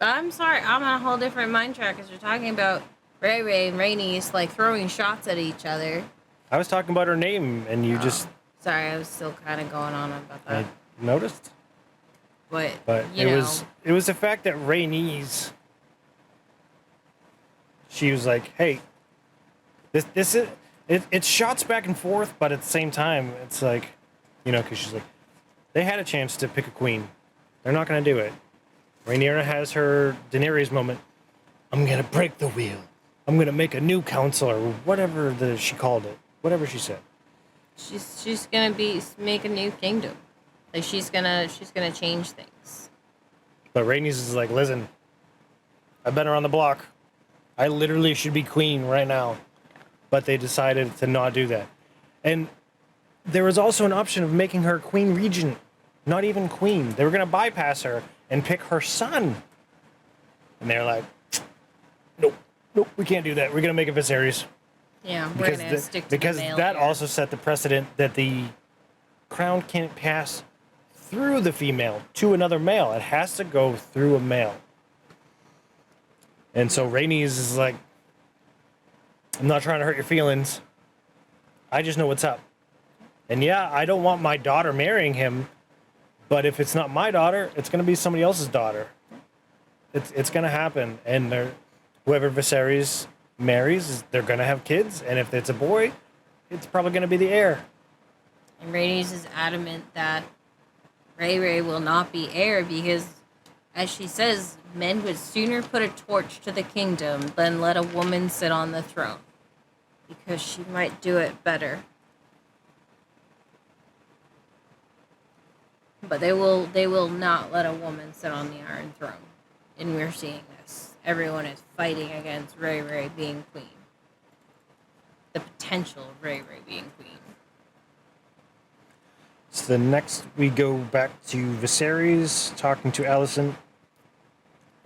But I'm sorry, I'm on a whole different mind track because you're talking about Ray and Rhaenys like throwing shots at each other. I was talking about her name, and you just. Sorry, I was still kind of going on about that. I noticed. But it was the fact that Rhaenys. She was like, "Hey, this is it's shots back and forth, but at the same time, it's like, because she's like, they had a chance to pick a queen, they're not gonna do it." Rhaenyra has her Daenerys moment. I'm gonna break the wheel. I'm gonna make a new council or whatever she called it, whatever she said. She's gonna make a new kingdom. Like she's gonna change things. But Rhaenys is like, listen, I've been around the block. I literally should be queen right now. But they decided to not do that. And there was also an option of making her queen regent, not even queen. They were going to bypass her and pick her son. And they're like, nope, we can't do that. We're going to make it Viserys. Yeah, we're going to stick to because the male that here. also set the precedent that the crown can't pass through the female to another male. It has to go through a male. And so Rhaenys is like, I'm not trying to hurt your feelings. I just know what's up. And yeah, I don't want my daughter marrying him, but if it's not my daughter, it's going to be somebody else's daughter. It's going to happen. And whoever Viserys marries, they're going to have kids. And if it's a boy, it's probably going to be the heir. And Rhaenys is adamant that Ray will not be heir because, as she says, men would sooner put a torch to the kingdom than let a woman sit on the throne. Because she might do it better. But they will not let a woman sit on the Iron Throne. And we're seeing this. Everyone is fighting against Ray being queen. The potential of Ray being queen. So the next we go back to Viserys talking to Alicent.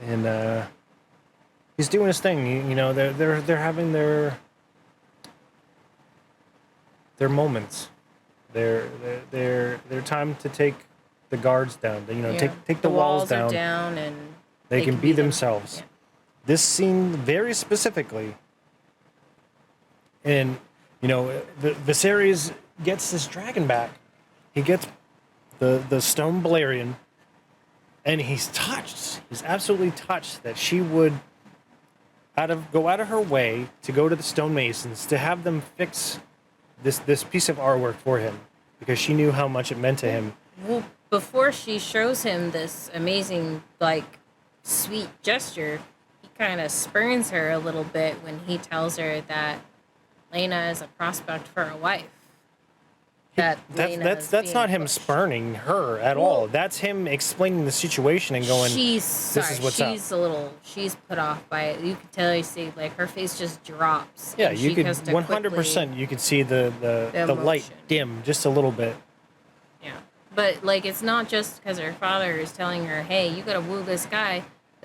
And he's doing his thing. They're having their moments. Their time to take the guards down. Take the walls down. Are down and they can be themselves. Yeah. This scene very specifically, and Viserys gets this dragon back. He gets the stone Balerion, and he's touched. He's absolutely touched that she would go out of her way to go to the stonemasons to have them fix this piece of artwork for him because she knew how much it meant to him. Well, before she shows him this amazing, sweet gesture, he kind of spurns her a little bit when he tells her that Lena is a prospect for a wife. That's not him spurning her at all. That's him explaining the situation and going, this is what's up. She's put off by it. You could tell, you see, her face just drops. Yeah, you could 100%. You could see the light dim just a little bit. Yeah, but it's not just because her father is telling her, "Hey, you gotta woo this guy."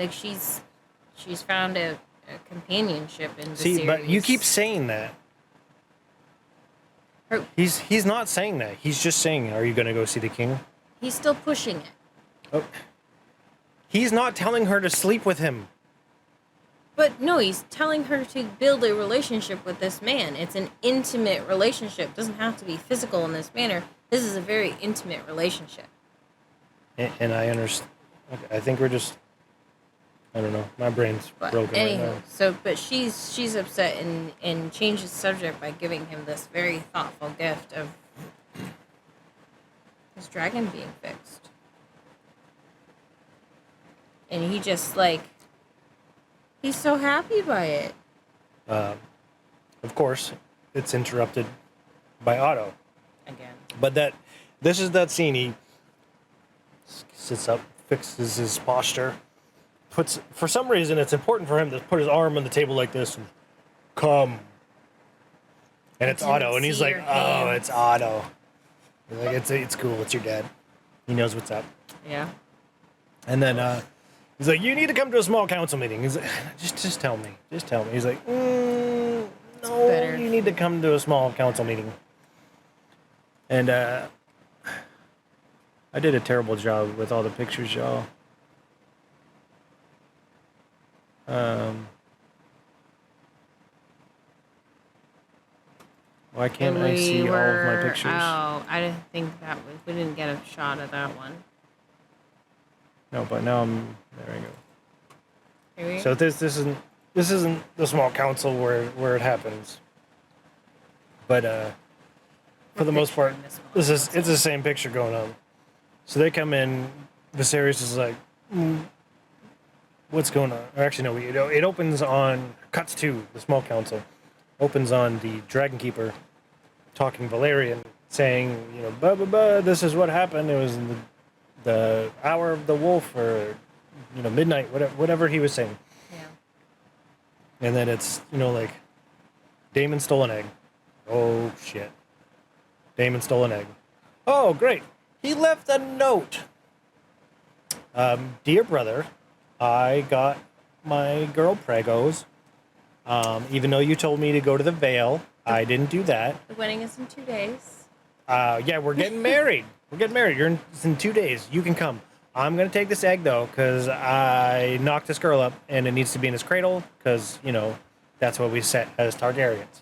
She's found a companionship in the series. But you keep saying that. He's not saying that. He's just saying, "Are you going to go see the king?" He's still pushing it. Oh. He's not telling her to sleep with him. But no, he's telling her to build a relationship with this man. It's an intimate relationship. It doesn't have to be physical in this manner. This is a very intimate relationship. And I understand. I think we're just... I don't know. My brain's broken right now. But she's upset and changed the subject by giving him this very thoughtful gift of his dragon being fixed. And he just he's so happy by it. Of course, it's interrupted by Otto. Again. But this is that scene. He sits up, fixes his posture. For some reason, it's important for him to put his arm on the table like this and come. And it's Otto, and he's like, "Oh, it's Otto." He's like, it's cool. It's your dad. He knows what's up. Yeah. And then he's like, "You need to come to a small council meeting." He's like, "Just tell me. Just tell me." He's like, no, better you need to come to a small council meeting. And I did a terrible job with all the pictures, y'all. Why can't I see all of my pictures? Oh, I didn't think we didn't get a shot of that one. No, but now there we go. Here So this isn't the small council where it happens. But for the most part, it's the same picture going on. So they come in, Viserys is like, what's going on? Or actually, no, it opens on, cuts to the small council, opens on the Dragon Keeper talking Valyrian, saying, blah, blah, blah, this is what happened. It was in the hour of the wolf, or, midnight, whatever he was saying. Yeah. And then it's, like, Daemon stole an egg. Oh, shit. Daemon stole an egg. Oh, great. He left a note. Dear brother, I got my girl pregos. Even though you told me to go to the Vale, I didn't do that. The wedding is in 2 days. Yeah, we're getting married. We're getting married. It's in 2 days. You can come. I'm going to take this egg, though, because I knocked this girl up, and it needs to be in his cradle, because, that's what we set as Targaryens.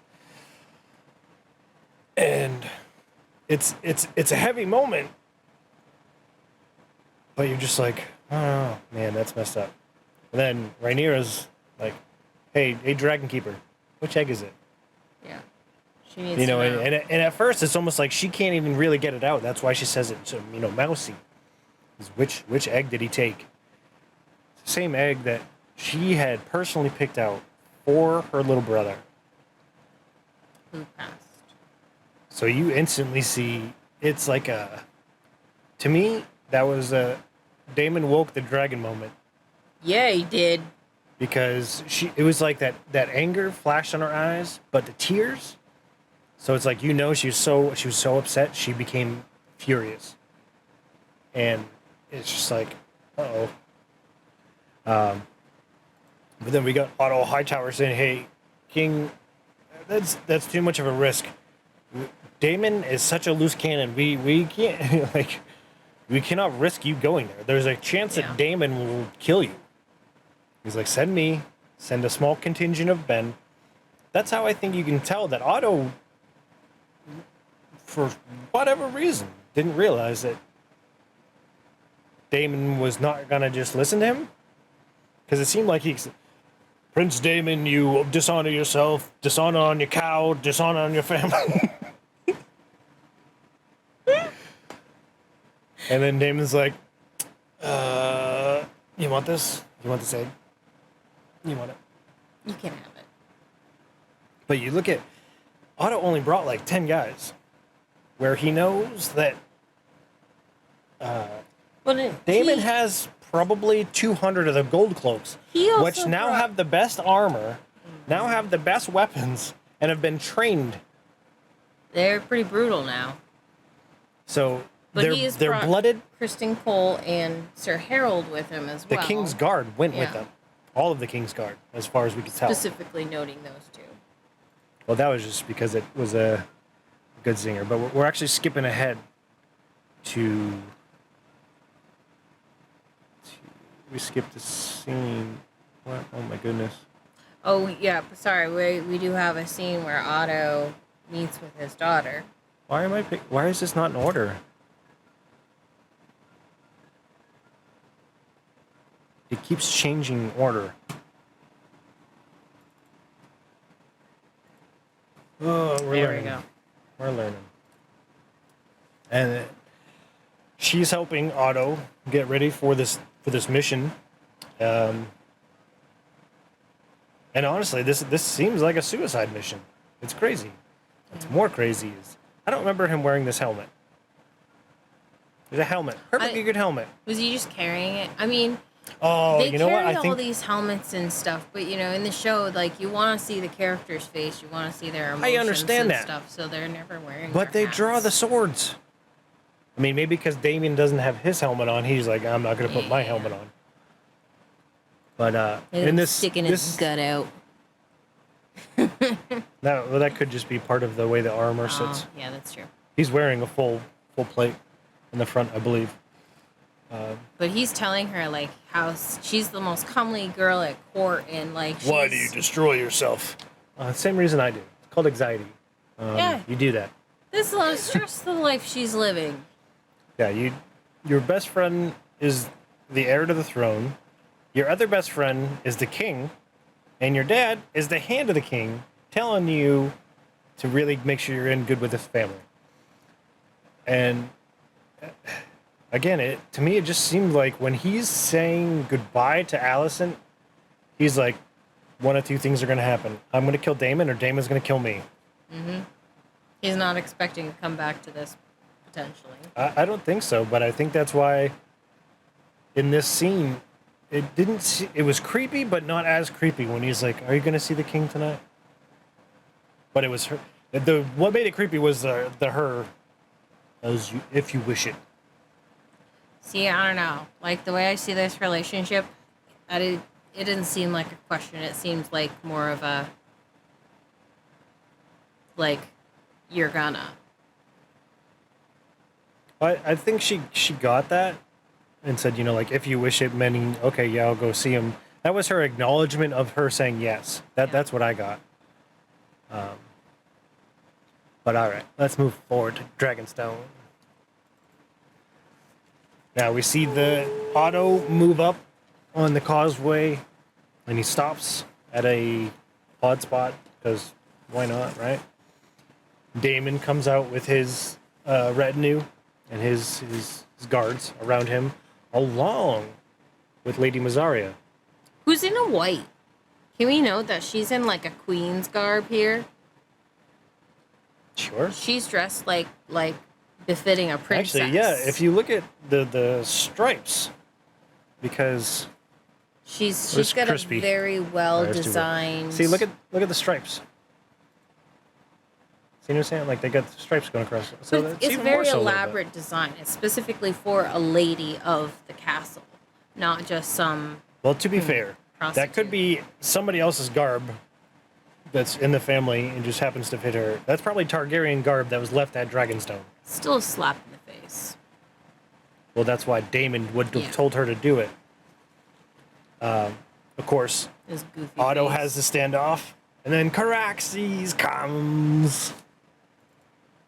And it's a heavy moment. But you're just like, oh, man, that's messed up. And then Rhaenyra's like, hey, Dragon Keeper, which egg is it? Yeah. She needs to know. And at first, it's almost like she can't even really get it out. That's why she says it to, mousy. Which egg did he take? It's the same egg that she had personally picked out for her little brother. Who passed. So you instantly see, it's like to me, that was a Daemon woke the dragon moment. Yeah, he did. Because it was like that anger flashed on her eyes, but the tears. So it's like, she was so upset, she became furious. And it's just like, uh-oh. But then we got Otto Hightower saying, hey, King, that's too much of a risk. Daemon is such a loose cannon. We can't, we cannot risk you going there. There's a chance that Daemon will kill you. He's like, send a small contingent of men. That's how I think you can tell that Otto, for whatever reason, didn't realize that Daemon was not going to just listen to him. Because it seemed like Prince Daemon, you dishonor yourself, dishonor on your cow, dishonor on your family. And then Daemon's like, you want this? You want this egg? You want it? You can have it. But you look at, Otto only brought like 10 guys, where he knows that Daemon has probably 200 of the gold cloaks, which now have the best armor, now have the best weapons, and have been trained. They're pretty brutal now. So they're blooded. Kristen Cole and Sir Harold with him as well. The King's Guard went with them. All of the King's Guard, as far as we could tell. Specifically noting those two. Well, that was just because it was a good singer. But we're actually skipping ahead to we skipped the scene. What? Oh my goodness. Oh yeah, sorry. We do have a scene where Otto meets with his daughter. Why is this not in order? It keeps changing order. Oh, we're learning. We go. We're learning. And she's helping Otto get ready for this mission. And honestly, this seems like a suicide mission. It's crazy. What's more crazy is I don't remember him wearing this helmet. There's a helmet. Perfectly good helmet. Was he just carrying it? I mean, they carry all these helmets and stuff, but in the show, like, you want to see the character's face, you want to see their emotions I understand and that. Stuff, so they're never wearing. But they hats. draw the swords. I mean, maybe because Damien doesn't have his helmet on, he's like, I'm not going to put my helmet on. But in this, sticking his gut out. That could just be part of the way the armor sits. Oh, yeah, that's true. He's wearing a full plate in the front, I believe. But he's telling her like how she's the most comely girl at court, and like Why do you destroy yourself? Same reason I do. It's called anxiety. Yeah. You do that. This is a lot of stress the life she's living. Yeah, your best friend is the heir to the throne. Your other best friend is the king, and your dad is the hand of the king, telling you to really make sure you're in good with this family. And again, to me, it just seemed like when he's saying goodbye to Allison, he's like, one of two things are going to happen. I'm going to kill Damon, or Damon's going to kill me. Mm-hmm. He's not expecting to come back to this, potentially. I don't think so, but I think that's why in this scene, it was creepy, but not as creepy when he's like, are you going to see the king tonight? But it was her. What made it creepy was the her, if you wish it. See, I don't know. Like, the way I see this relationship, it didn't seem like a question. It seems like more of a, like, you're gonna. I think she got that and said, like, if you wish it, meaning, okay, yeah, I'll go see him. That was her acknowledgement of her saying yes. That's what I got. But all right, let's move forward to Dragonstone. Now we see the Otto move up on the causeway, and he stops at a odd spot, because why not, right? Damon comes out with his retinue and his guards around him, along with Lady Mazzaria. Who's in a white? Can we note that she's in like a queen's garb here? Sure. She's dressed like befitting a princess. Actually, yeah, if you look at the stripes, because she's got crispy. a very well designed. See, look at the stripes. See what I'm saying? Like, they got the stripes going across. So it's a very elaborate design. It's specifically for a lady of the castle, not just some. Well, to be fair, that could be somebody else's garb that's in the family and just happens to fit her. That's probably Targaryen garb that was left at Dragonstone. Still a slap in the face. Well, that's why Damon would have told her to do it. Of course, Otto has the standoff, and then Caraxes comes.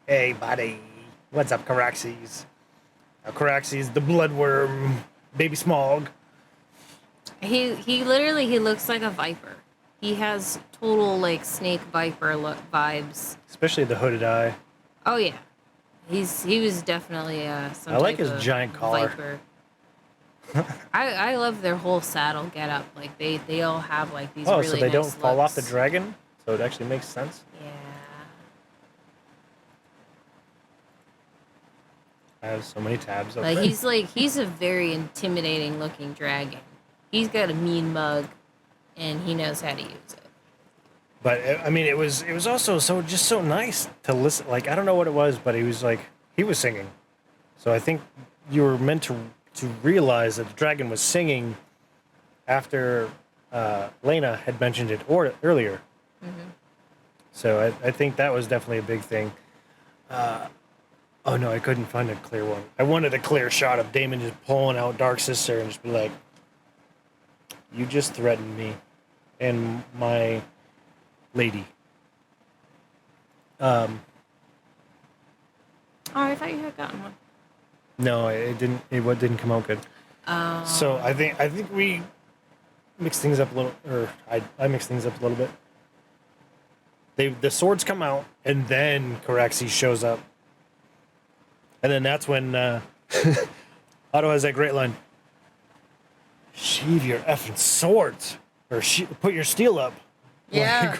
Hey, buddy. What's up, Caraxes? Caraxes, the bloodworm, baby Smaug. He literally looks like a viper. He has total like snake viper vibes. Especially the hooded eye. Oh yeah, he was definitely some. I like type his of giant collar. Viper. I love their whole saddle get up. Like they all have like these. Oh, really so they nice don't fall off looks. the dragon? So it actually makes sense. Yeah. I have so many tabs open. He's a very intimidating looking dragon. He's got a mean mug, and he knows how to use it. But I mean, it was also so nice to listen. Like, I don't know what it was, but he was singing. So I think you were meant to realize that the dragon was singing after Lena had mentioned it earlier. Mm-hmm. So I think that was definitely a big thing. Oh no, I couldn't find a clear one. I wanted a clear shot of Damon just pulling out Dark Sister and just be like, "You just threatened me and my lady." Oh, I thought you had gotten one. No, it didn't. It didn't come out good. Oh. So I think we mixed things up a little, or I mixed things up a little bit. The swords come out, and then Caraxes shows up, and then that's when Otto has that great line: "Sheathe your effing swords, or put your steel up." Yeah.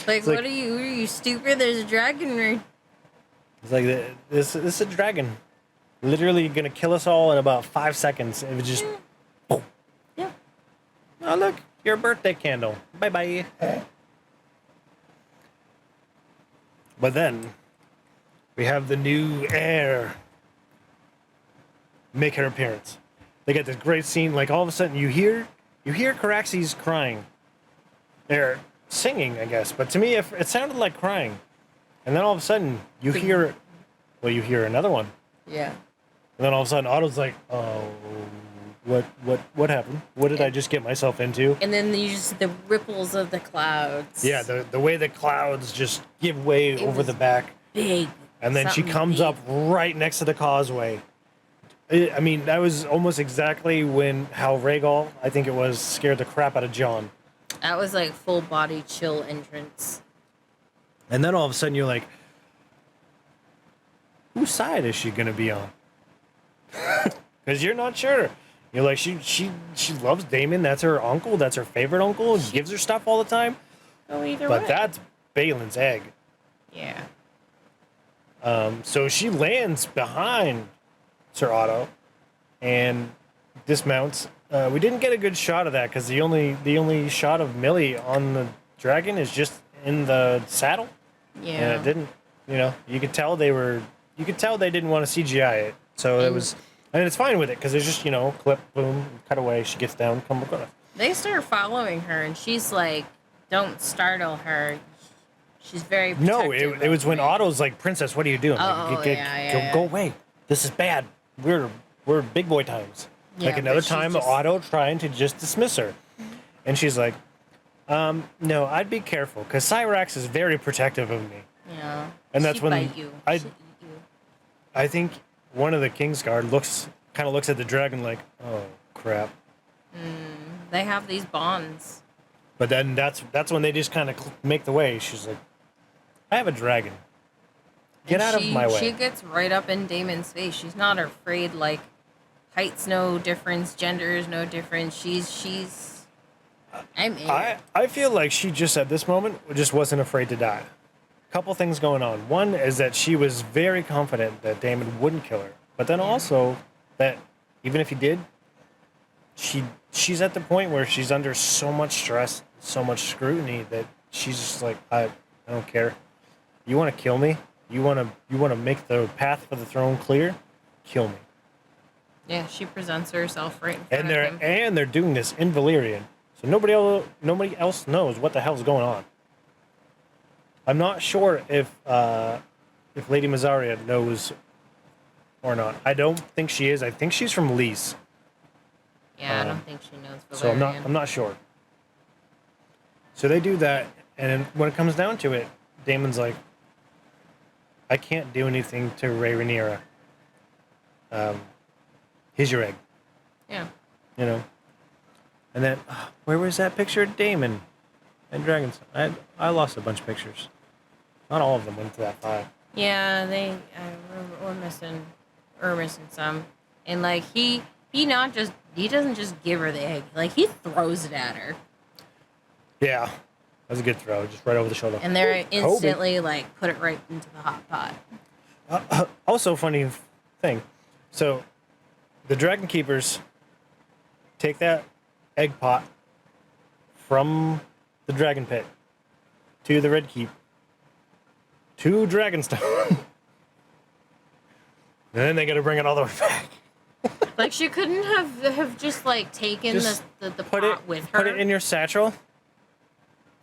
Like, like, what are you stupid? There's a dragon right. It's like this is a dragon, literally gonna kill us all in about 5 seconds. It was just, boom. Yeah. Oh look, your birthday candle. Bye bye. But then we have the new heir make her appearance. They get this great scene. Like, all of a sudden, you hear Caraxes crying. There, singing, I guess. But to me, it sounded like crying. And then all of a sudden, you hear another one. Yeah. And then all of a sudden, Otto's like, "Oh, what happened? What did I just get myself into?" And then you just see the ripples of the clouds. Yeah, the way the clouds just give way over the back. Big. And then she comes up right next to the causeway. I mean, that was almost exactly how Rhaegal, I think it was, scared the crap out of Jon. That was like full body chill entrance. And then all of a sudden you're like, whose side is she gonna be on? Because you're not sure. You're like, she loves Daemon. That's her uncle. That's her favorite uncle. He gives her stuff all the time. Oh, either way. But way. that's Baelin's egg. Yeah. So she lands behind Sir Otto and dismounts. We didn't get a good shot of that because the only shot of Millie on the dragon is just in the saddle. Yeah. And it didn't, you could tell they didn't want to CGI it. So it was, and it's fine with it because it's just, clip, boom, cut away. She gets down, come across. They start following her and she's like, don't startle her. She's very protective. No, it was when Otto's like, "Princess, what are you doing? Go away. This is bad. We're big boy times." Yeah, like another time, Otto trying to just dismiss her. And she's like, no, I'd be careful because Cyrax is very protective of me. Yeah. And that's when bite you. I think one of the Kingsguard kind of looks at the dragon like, oh, crap. They have these bonds. But then that's when they just kind of make the way. She's like, I have a dragon. Get out of my way. She gets right up in Daemon's face. She's not afraid, like, height's no difference, gender is no difference. She's I'm in. I feel like she just at this moment just wasn't afraid to die. Couple things going on. One is that she was very confident that Daemon wouldn't kill her. But then also that even if he did, she's at the point where she's under so much stress, so much scrutiny that she's just like, I don't care. You want to kill me? You want to make the path for the throne clear? Kill me. Yeah, she presents herself right in front of him. And they're doing this in Valyrian, so nobody else knows what the hell's going on. I'm not sure if Lady Mazzaria knows or not. I don't think she is. I think she's from Lys. Yeah, I don't think she knows Valyrian. So I'm not sure. So they do that, and when it comes down to it, Daemon's like, I can't do anything to Rhaenyra. Here's your egg. Yeah. And then, where was that picture of Daemon and dragons? I lost a bunch of pictures. Not all of them went to that file. Yeah, we're missing some. And like he doesn't just give her the egg. Like he throws it at her. Yeah. That was a good throw, just right over the shoulder. And they're instantly like put it right into the hot pot. Also, funny thing. So, the Dragon Keepers take that egg pot from the Dragon Pit to the Red Keep to Dragonstone. And then they got to bring it all the way back. Like she couldn't have just like taken the pot with her. Put it in your satchel.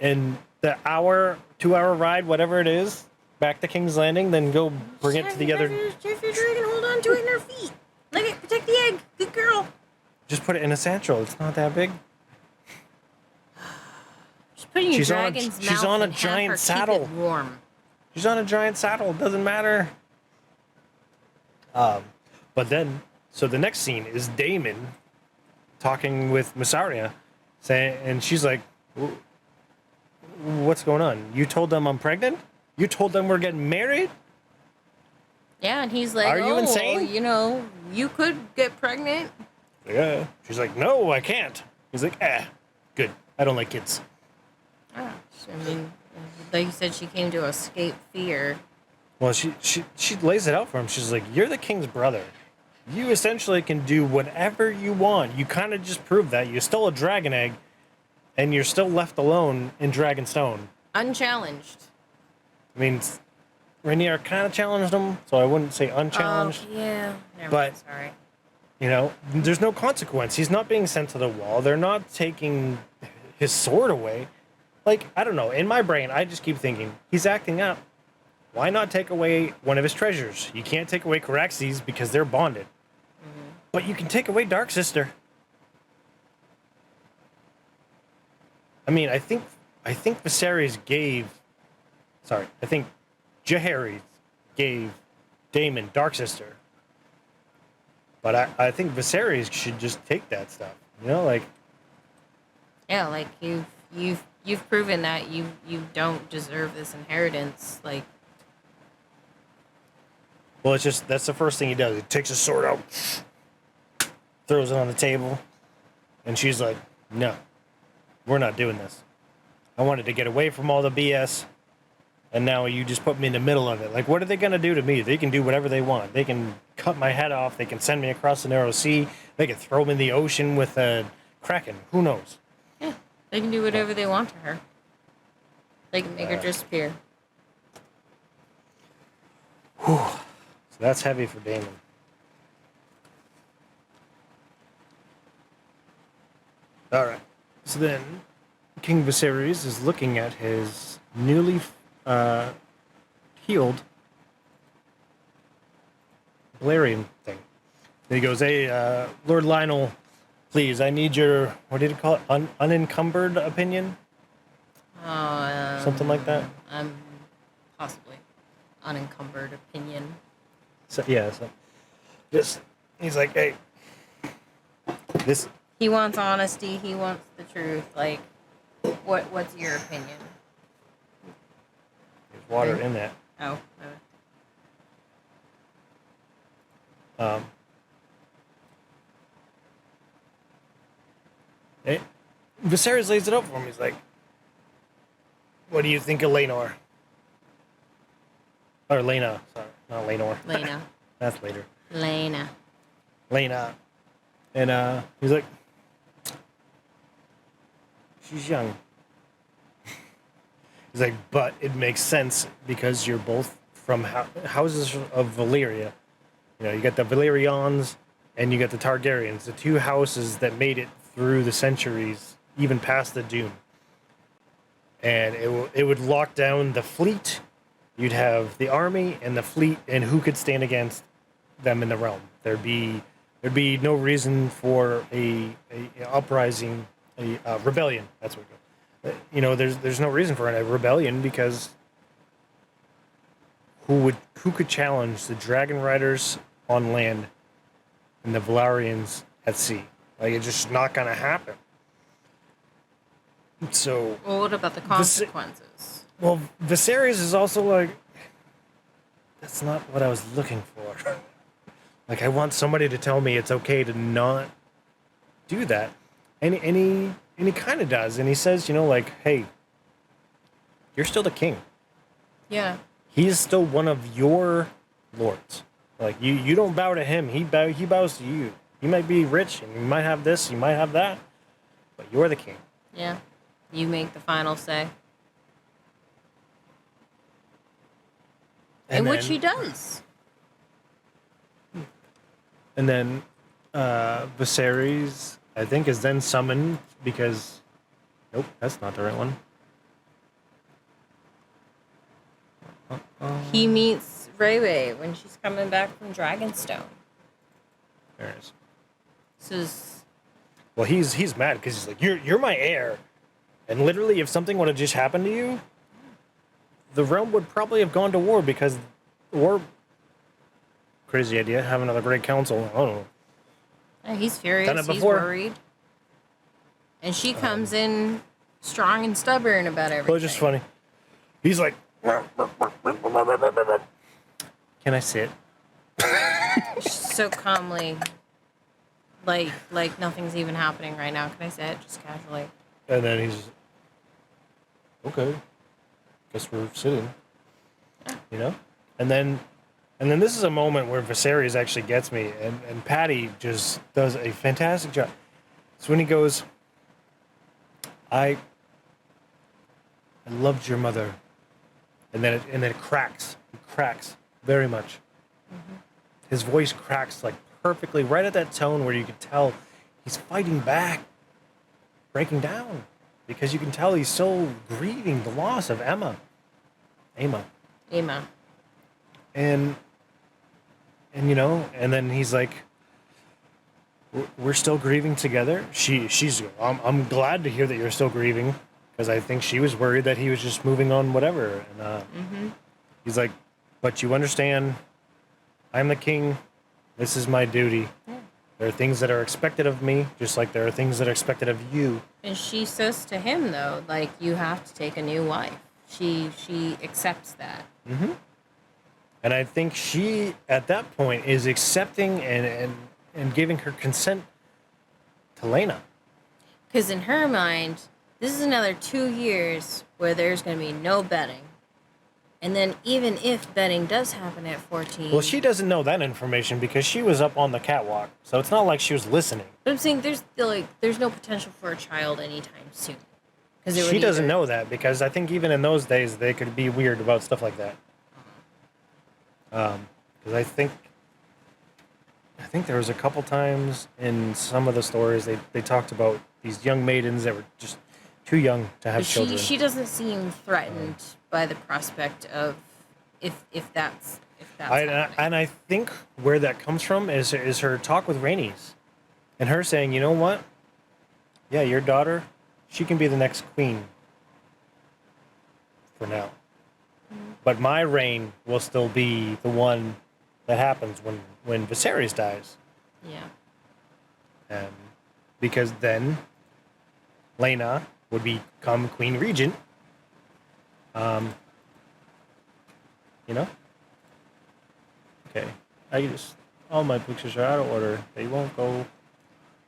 And the 2-hour ride, whatever it is, back to King's Landing, then go bring it to the other. If your dragon, hold on to it in her feet. Like it, protect the egg. Good girl. Just put it in a satchel. It's not that big. Just put it in your dragon's mouth. She's on a giant saddle. Keep it warm. She's on a giant saddle. It doesn't matter. But then, so the next scene is Daemon talking with Massaria, and she's like, what's going on? You told them I'm pregnant? You told them we're getting married? Yeah, and he's like, are you insane? You could get pregnant. Yeah. She's like, no, I can't. He's like, good. I don't like kids. I mean, like you said, she came to escape fear. Well, she lays it out for him. She's like, you're the king's brother. You essentially can do whatever you want. You kind of just proved that. You stole a dragon egg, and you're still left alone in Dragonstone. Unchallenged. I mean, Rhaenyra kind of challenged him, so I wouldn't say unchallenged. Oh, yeah. But, sorry. There's no consequence. He's not being sent to the wall. They're not taking his sword away. like, I don't know. In my brain, I just keep thinking, he's acting up. Why not take away one of his treasures? You can't take away Caraxes because they're bonded. But you can take away Dark Sister. I mean, I think Viserys gave... Sorry, I think Jaehaerys gave Daemon Dark Sister. But I think Viserys should just take that stuff. You know, like... Yeah, like, you've proven that you don't deserve this inheritance. Like... Well, it's just, that's the first thing he does. He takes his sword out, throws it on the table, and she's like, no, we're not doing this. I wanted to get away from all the BS, and now you just put me in the middle of it. Like, what are they going to do to me? They can do whatever they want. They can cut my head off. They can send me across the narrow sea. They can throw me in the ocean with a kraken. Who knows? Yeah, they can do whatever they want to her. They can make her disappear. Whew. So that's heavy for Daemon. All right. So then, King Viserys is looking at his newly healed Balerion thing. And he goes, hey, Lord Lionel, please, I need your, what did he call it? Unencumbered opinion? Something like that? Possibly. Unencumbered opinion. So, yeah, so just, he's like, hey, this... He wants honesty. He wants the truth. Like, what's your opinion? There's water in that. Oh. Viserys lays it up for him. He's like, what do you think of Laenor? Or Lena. Sorry, not Laenor. Lena. That's later. Lena. And he's like, she's young. He's like, but it makes sense because you're both from houses of Valyria. You know, you got the Valyrians and you got the Targaryens, the two houses that made it through the centuries, even past the Doom. And it would lock down the fleet. You'd have the army and the fleet, and who could stand against them in the realm? There'd be no reason for a uprising, a rebellion. That's what it goes. You know, there's no reason for a rebellion because who could challenge the dragon riders on land and the Valyrians at sea? Like, it's just not gonna happen. So, well, what about the consequences? Well, Viserys is also like, that's not what I was looking for. Like, I want somebody to tell me it's okay to not do that. And he kind of does. And he says, you know, like, hey, you're still the king. Yeah. He's still one of your lords. Like, you don't bow to him. He bows to you. You might be rich, and you might have this, you might have that, but you're the king. Yeah. You make the final say. And which he does. And then Viserys, I think, is then summoned because... Nope, that's not the right one. He meets Rhaewy when she's coming back from Dragonstone. There it is. This is... Well, he's mad because he's like, you're my heir. And literally, if something would have just happened to you, the realm would probably have gone to war because... Or... Crazy idea, have another great council. I don't know. Yeah, he's furious. Done it He's before. worried. And she comes in strong and stubborn about everything. Well, it's just funny. He's like... Can I sit? So calmly. Like nothing's even happening right now. Can I say it just casually? And then he's... Okay. Guess we're sitting. Yeah. You know? And then this is a moment where Viserys actually gets me, and Patty just does a fantastic job. So when he goes, I loved your mother, and then it cracks. It cracks very much. Mm-hmm. His voice cracks like perfectly, right at that tone where you could tell he's fighting back, breaking down, because you can tell he's still grieving the loss of Emma. Emma. And and then he's like, we're still grieving together. I'm glad to hear that you're still grieving, because I think she was worried that he was just moving on, whatever. And he's like, but you understand, I'm the king. This is my duty. Yeah. There are things that are expected of me, just like there are things that are expected of you. And she says to him, though, like, you have to take a new wife. She accepts that. Mm-hmm. And I think she, at that point, is accepting and giving her consent to Lena. Because in her mind, this is another 2 years where there's going to be no betting. And then even if betting does happen at 14... Well, she doesn't know that information because she was up on the catwalk. So it's not like she was listening. But I'm saying there's no potential for a child anytime soon. She doesn't know that because I think even in those days, they could be weird about stuff like that. Because I think there was a couple times in some of the stories they talked about these young maidens that were just too young to have children. She doesn't seem threatened by the prospect of if that's happening. And I think where that comes from is her talk with Rhaenys, and her saying, you know what? Yeah, your daughter, she can be the next queen. For now. But my reign will still be the one that happens when Viserys dies. Yeah. Because then Lena would become Queen Regent. Okay. All my pictures are out of order. They won't go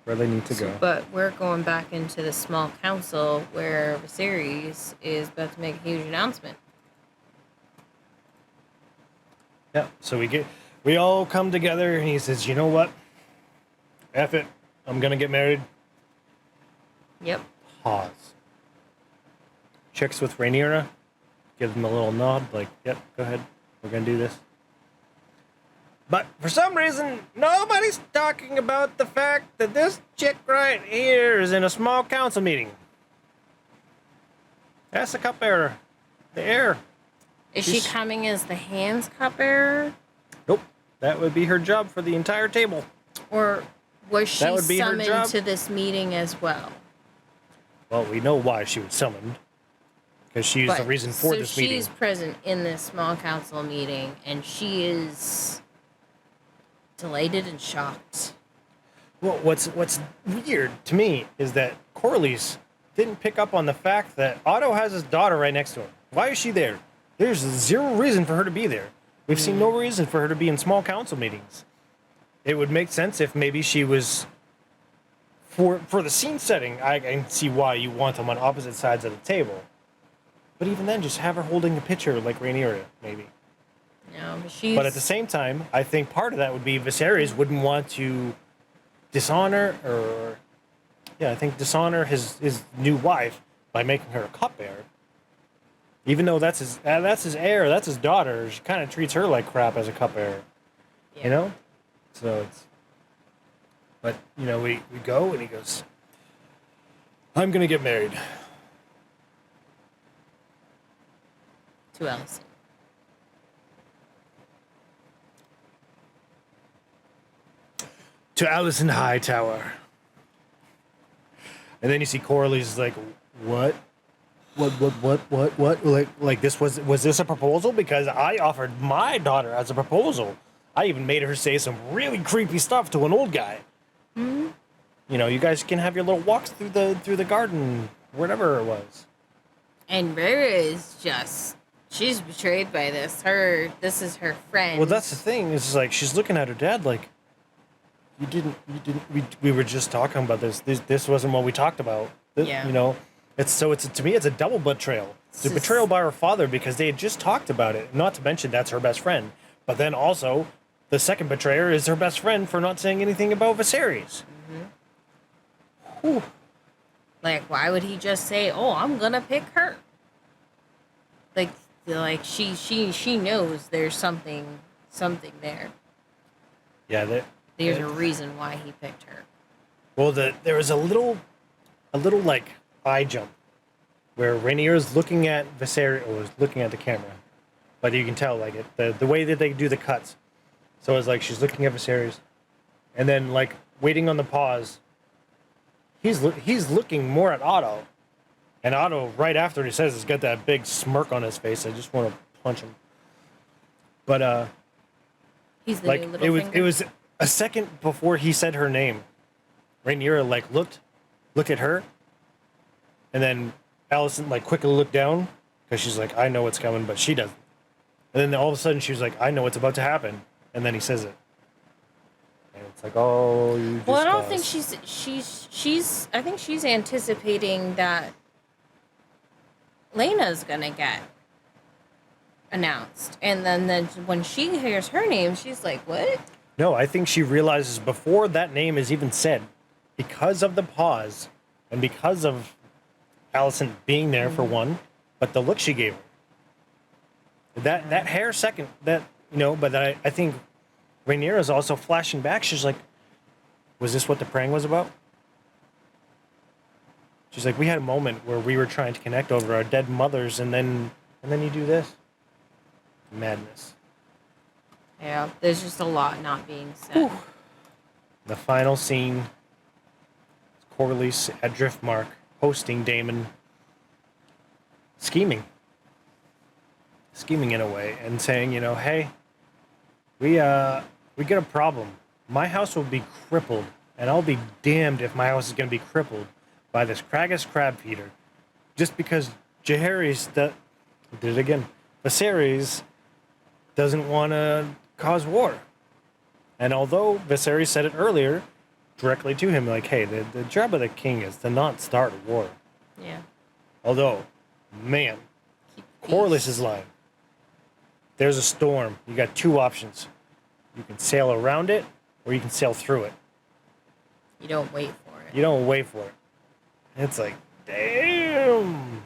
where they need to go. But we're going back into the small council where Viserys is about to make a huge announcement. Yeah, so we all come together, and he says, you know what? F it. I'm going to get married. Yep. Pause. Checks with Rhaenyra. Gives him a little nod, like, yep, go ahead. We're going to do this. But for some reason, nobody's talking about the fact that this chick right here is in a small council meeting. That's the cupbearer. The heir. Is she coming as the hands cupbearer? Nope. That would be her job for the entire table. Or was she be summoned to this meeting as well? Well, we know why she was summoned. Because she's the reason for this meeting. So she's present in this small council meeting, and she is delighted and shocked. Well, what's weird to me is that Corlys didn't pick up on the fact that Otto has his daughter right next to him. Why is she there? There's zero reason for her to be there. We've seen no reason for her to be in small council meetings. It would make sense if maybe she was... For the scene setting, I can see why you want them on opposite sides of the table. But even then, just have her holding a picture like Rhaenyra, maybe. No, but But at the same time, I think part of that would be Viserys wouldn't want to dishonor his new wife by making her a cupbearer. Even though that's his heir, that's his daughter, she kind of treats her like crap as a cupbearer. Yeah. You know? So it's... But, we go, and he goes, I'm going to get married. To Alicent. To Alicent Hightower. And then you see Corlys like, what? What? Like this was this a proposal? Because I offered my daughter as a proposal. I even made her say some really creepy stuff to an old guy. Mm-hmm. You guys can have your little walks through the garden, whatever it was. And Rhaenyra is just, she's betrayed by this. This is her friend. Well, that's the thing. Is like she's looking at her dad like, you didn't. We were just talking about this. This wasn't what we talked about. Yeah. To me, it's a double betrayal. It's a betrayal by her father because they had just talked about it. Not to mention that's her best friend. But then also, the second betrayer is her best friend for not saying anything about Viserys. Mm-hmm. Whew. Like, why would he just say, "Oh, I'm gonna pick her"? Like she knows there's something there. Yeah, there's a reason why he picked her. Well, there was a little like eye jump where Rhaenyra is looking at Viserys, or was looking at the camera, but you can tell like the way that they do the cuts. So it's like she's looking at Viserys, and then like waiting on the pause. He's looking more at Otto, and Otto right after he says he's got that big smirk on his face. I just want to punch him. But He's the like new little it was a second before he said her name. Rhaenyra like looked at her, and then Allison like quickly looked down because she's like, I know what's coming, but she doesn't. And then all of a sudden she was like, I know what's about to happen, and then he says it, and it's like, oh, you just. Well, I don't think she's. I think she's anticipating that Lena's gonna get announced, and then when she hears her name, she's like, what? No, I think she realizes before that name is even said, because of the pause, and because of Allison being there for one, but the look she gave her. That hair second, that, you know, but I think Rhaenyra is also flashing back. She's like, was this what the praying was about? She's like, we had a moment where we were trying to connect over our dead mothers, and then you do this. Madness. Yeah, there's just a lot not being said. Whew. The final scene, Corlys at Driftmark, hosting Daemon, scheming in a way, and saying, you know, hey, we got a problem. My house will be crippled, and I'll be damned if my house is going to be crippled by this Kragus crab feeder, just because Viserys doesn't want to cause war. And although Viserys said it earlier, directly to him, like, hey, the job of the king is to not start a war. Yeah. Although, man, Corlys is lying. There's a storm. You got two options. You can sail around it, or you can sail through it. You don't wait for it. You don't wait for it. It's like, damn.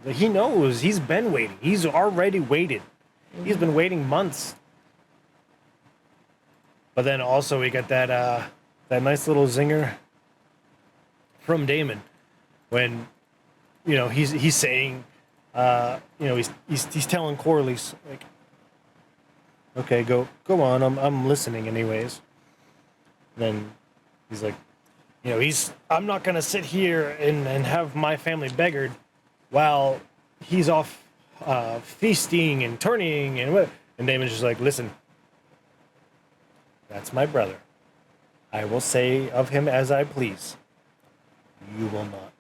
He knows. He's been waiting. He's already waited. Mm-hmm. He's been waiting months. But then also we got that nice little zinger from Daemon when, you know, he's saying, you know, he's telling Corlys, like, okay, go on, I'm listening anyways. And then he's like, you know, I'm not gonna sit here and have my family beggared while he's off feasting and tourneying and what. And Daemon's just like, listen, that's my brother. I will say of him as I please. You will not.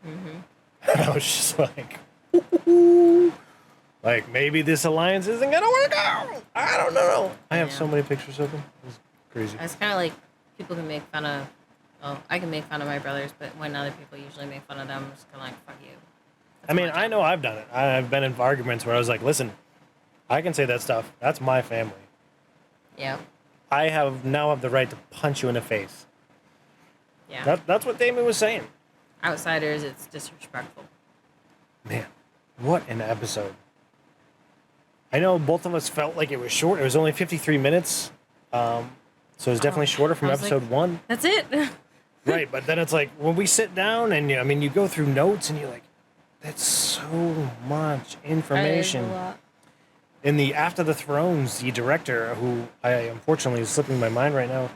Mm-hmm. And I was just like, ooh. Like, maybe this alliance isn't gonna work out. I don't know. I have so many pictures of him. It's crazy. It's kind of like people can make fun of. Well, I can make fun of my brothers, but when other people usually make fun of them, I'm just kind of like, fuck you. I mean, I know I've done it. I've been in arguments where I was like, listen, I can say that stuff. That's my family. Yeah. I now have the right to punch you in the face. Yeah. That's what Daemon was saying. Outsiders, it's disrespectful. Man, what an episode. I know both of us felt like it was short. It was only 53 minutes. So it was definitely shorter from episode 1. That's it. Right, but then it's like, when we sit down and, I mean, you go through notes and you're like, that's so much information. That is a lot. In the After the Thrones, the director, who I unfortunately is slipping my mind right now,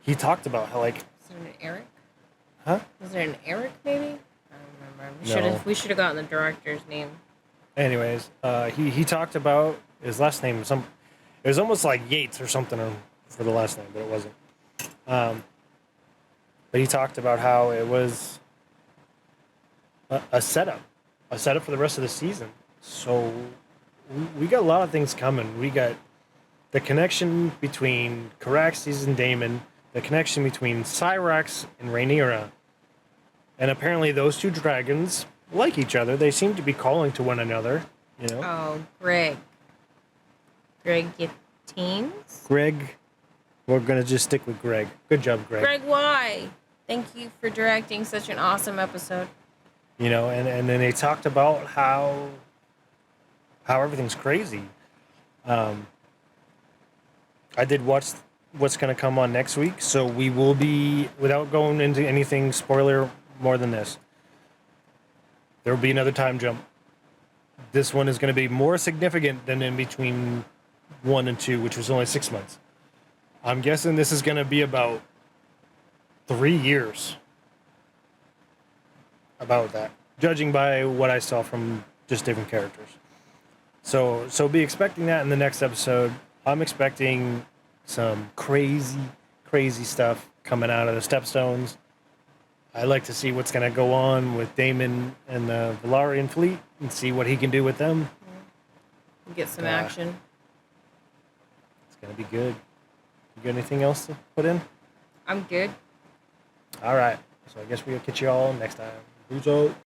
he talked about how, like... Is there an Eric? Huh? Was there an Eric, maybe? I don't remember. We should have gotten the director's name. Anyways, he talked about his last name. It was almost like Yates or something for the last name, but it wasn't. But he talked about how it was a setup for the rest of the season. So we got a lot of things coming. We got the connection between Caraxes and Daemon, the connection between Cyrax and Rhaenyra, and apparently those two dragons like each other. They seem to be calling to one another, you know. Oh, Greg Gettines? Greg. We're going to just stick with Greg. Good job, Greg. Greg, why? Thank you for directing such an awesome episode. You know, and then they talked about how everything's crazy. I did watch what's going to come on next week, so we will be, without going into anything spoiler more than this, There will be another time jump. This one is going to be more significant than in between 1 and 2, which was only 6 months. I'm guessing this is going to be about 3 years. About that, judging by what I saw from just different characters. So be expecting that in the next episode. I'm expecting some crazy stuff coming out of the Stepstones. I like to see what's going to go on with Daemon and the Valarian fleet and see what he can do with them. Get some action. It's going to be good. You got anything else to put in? I'm good. All right. So I guess we'll catch you all next time. Who's out?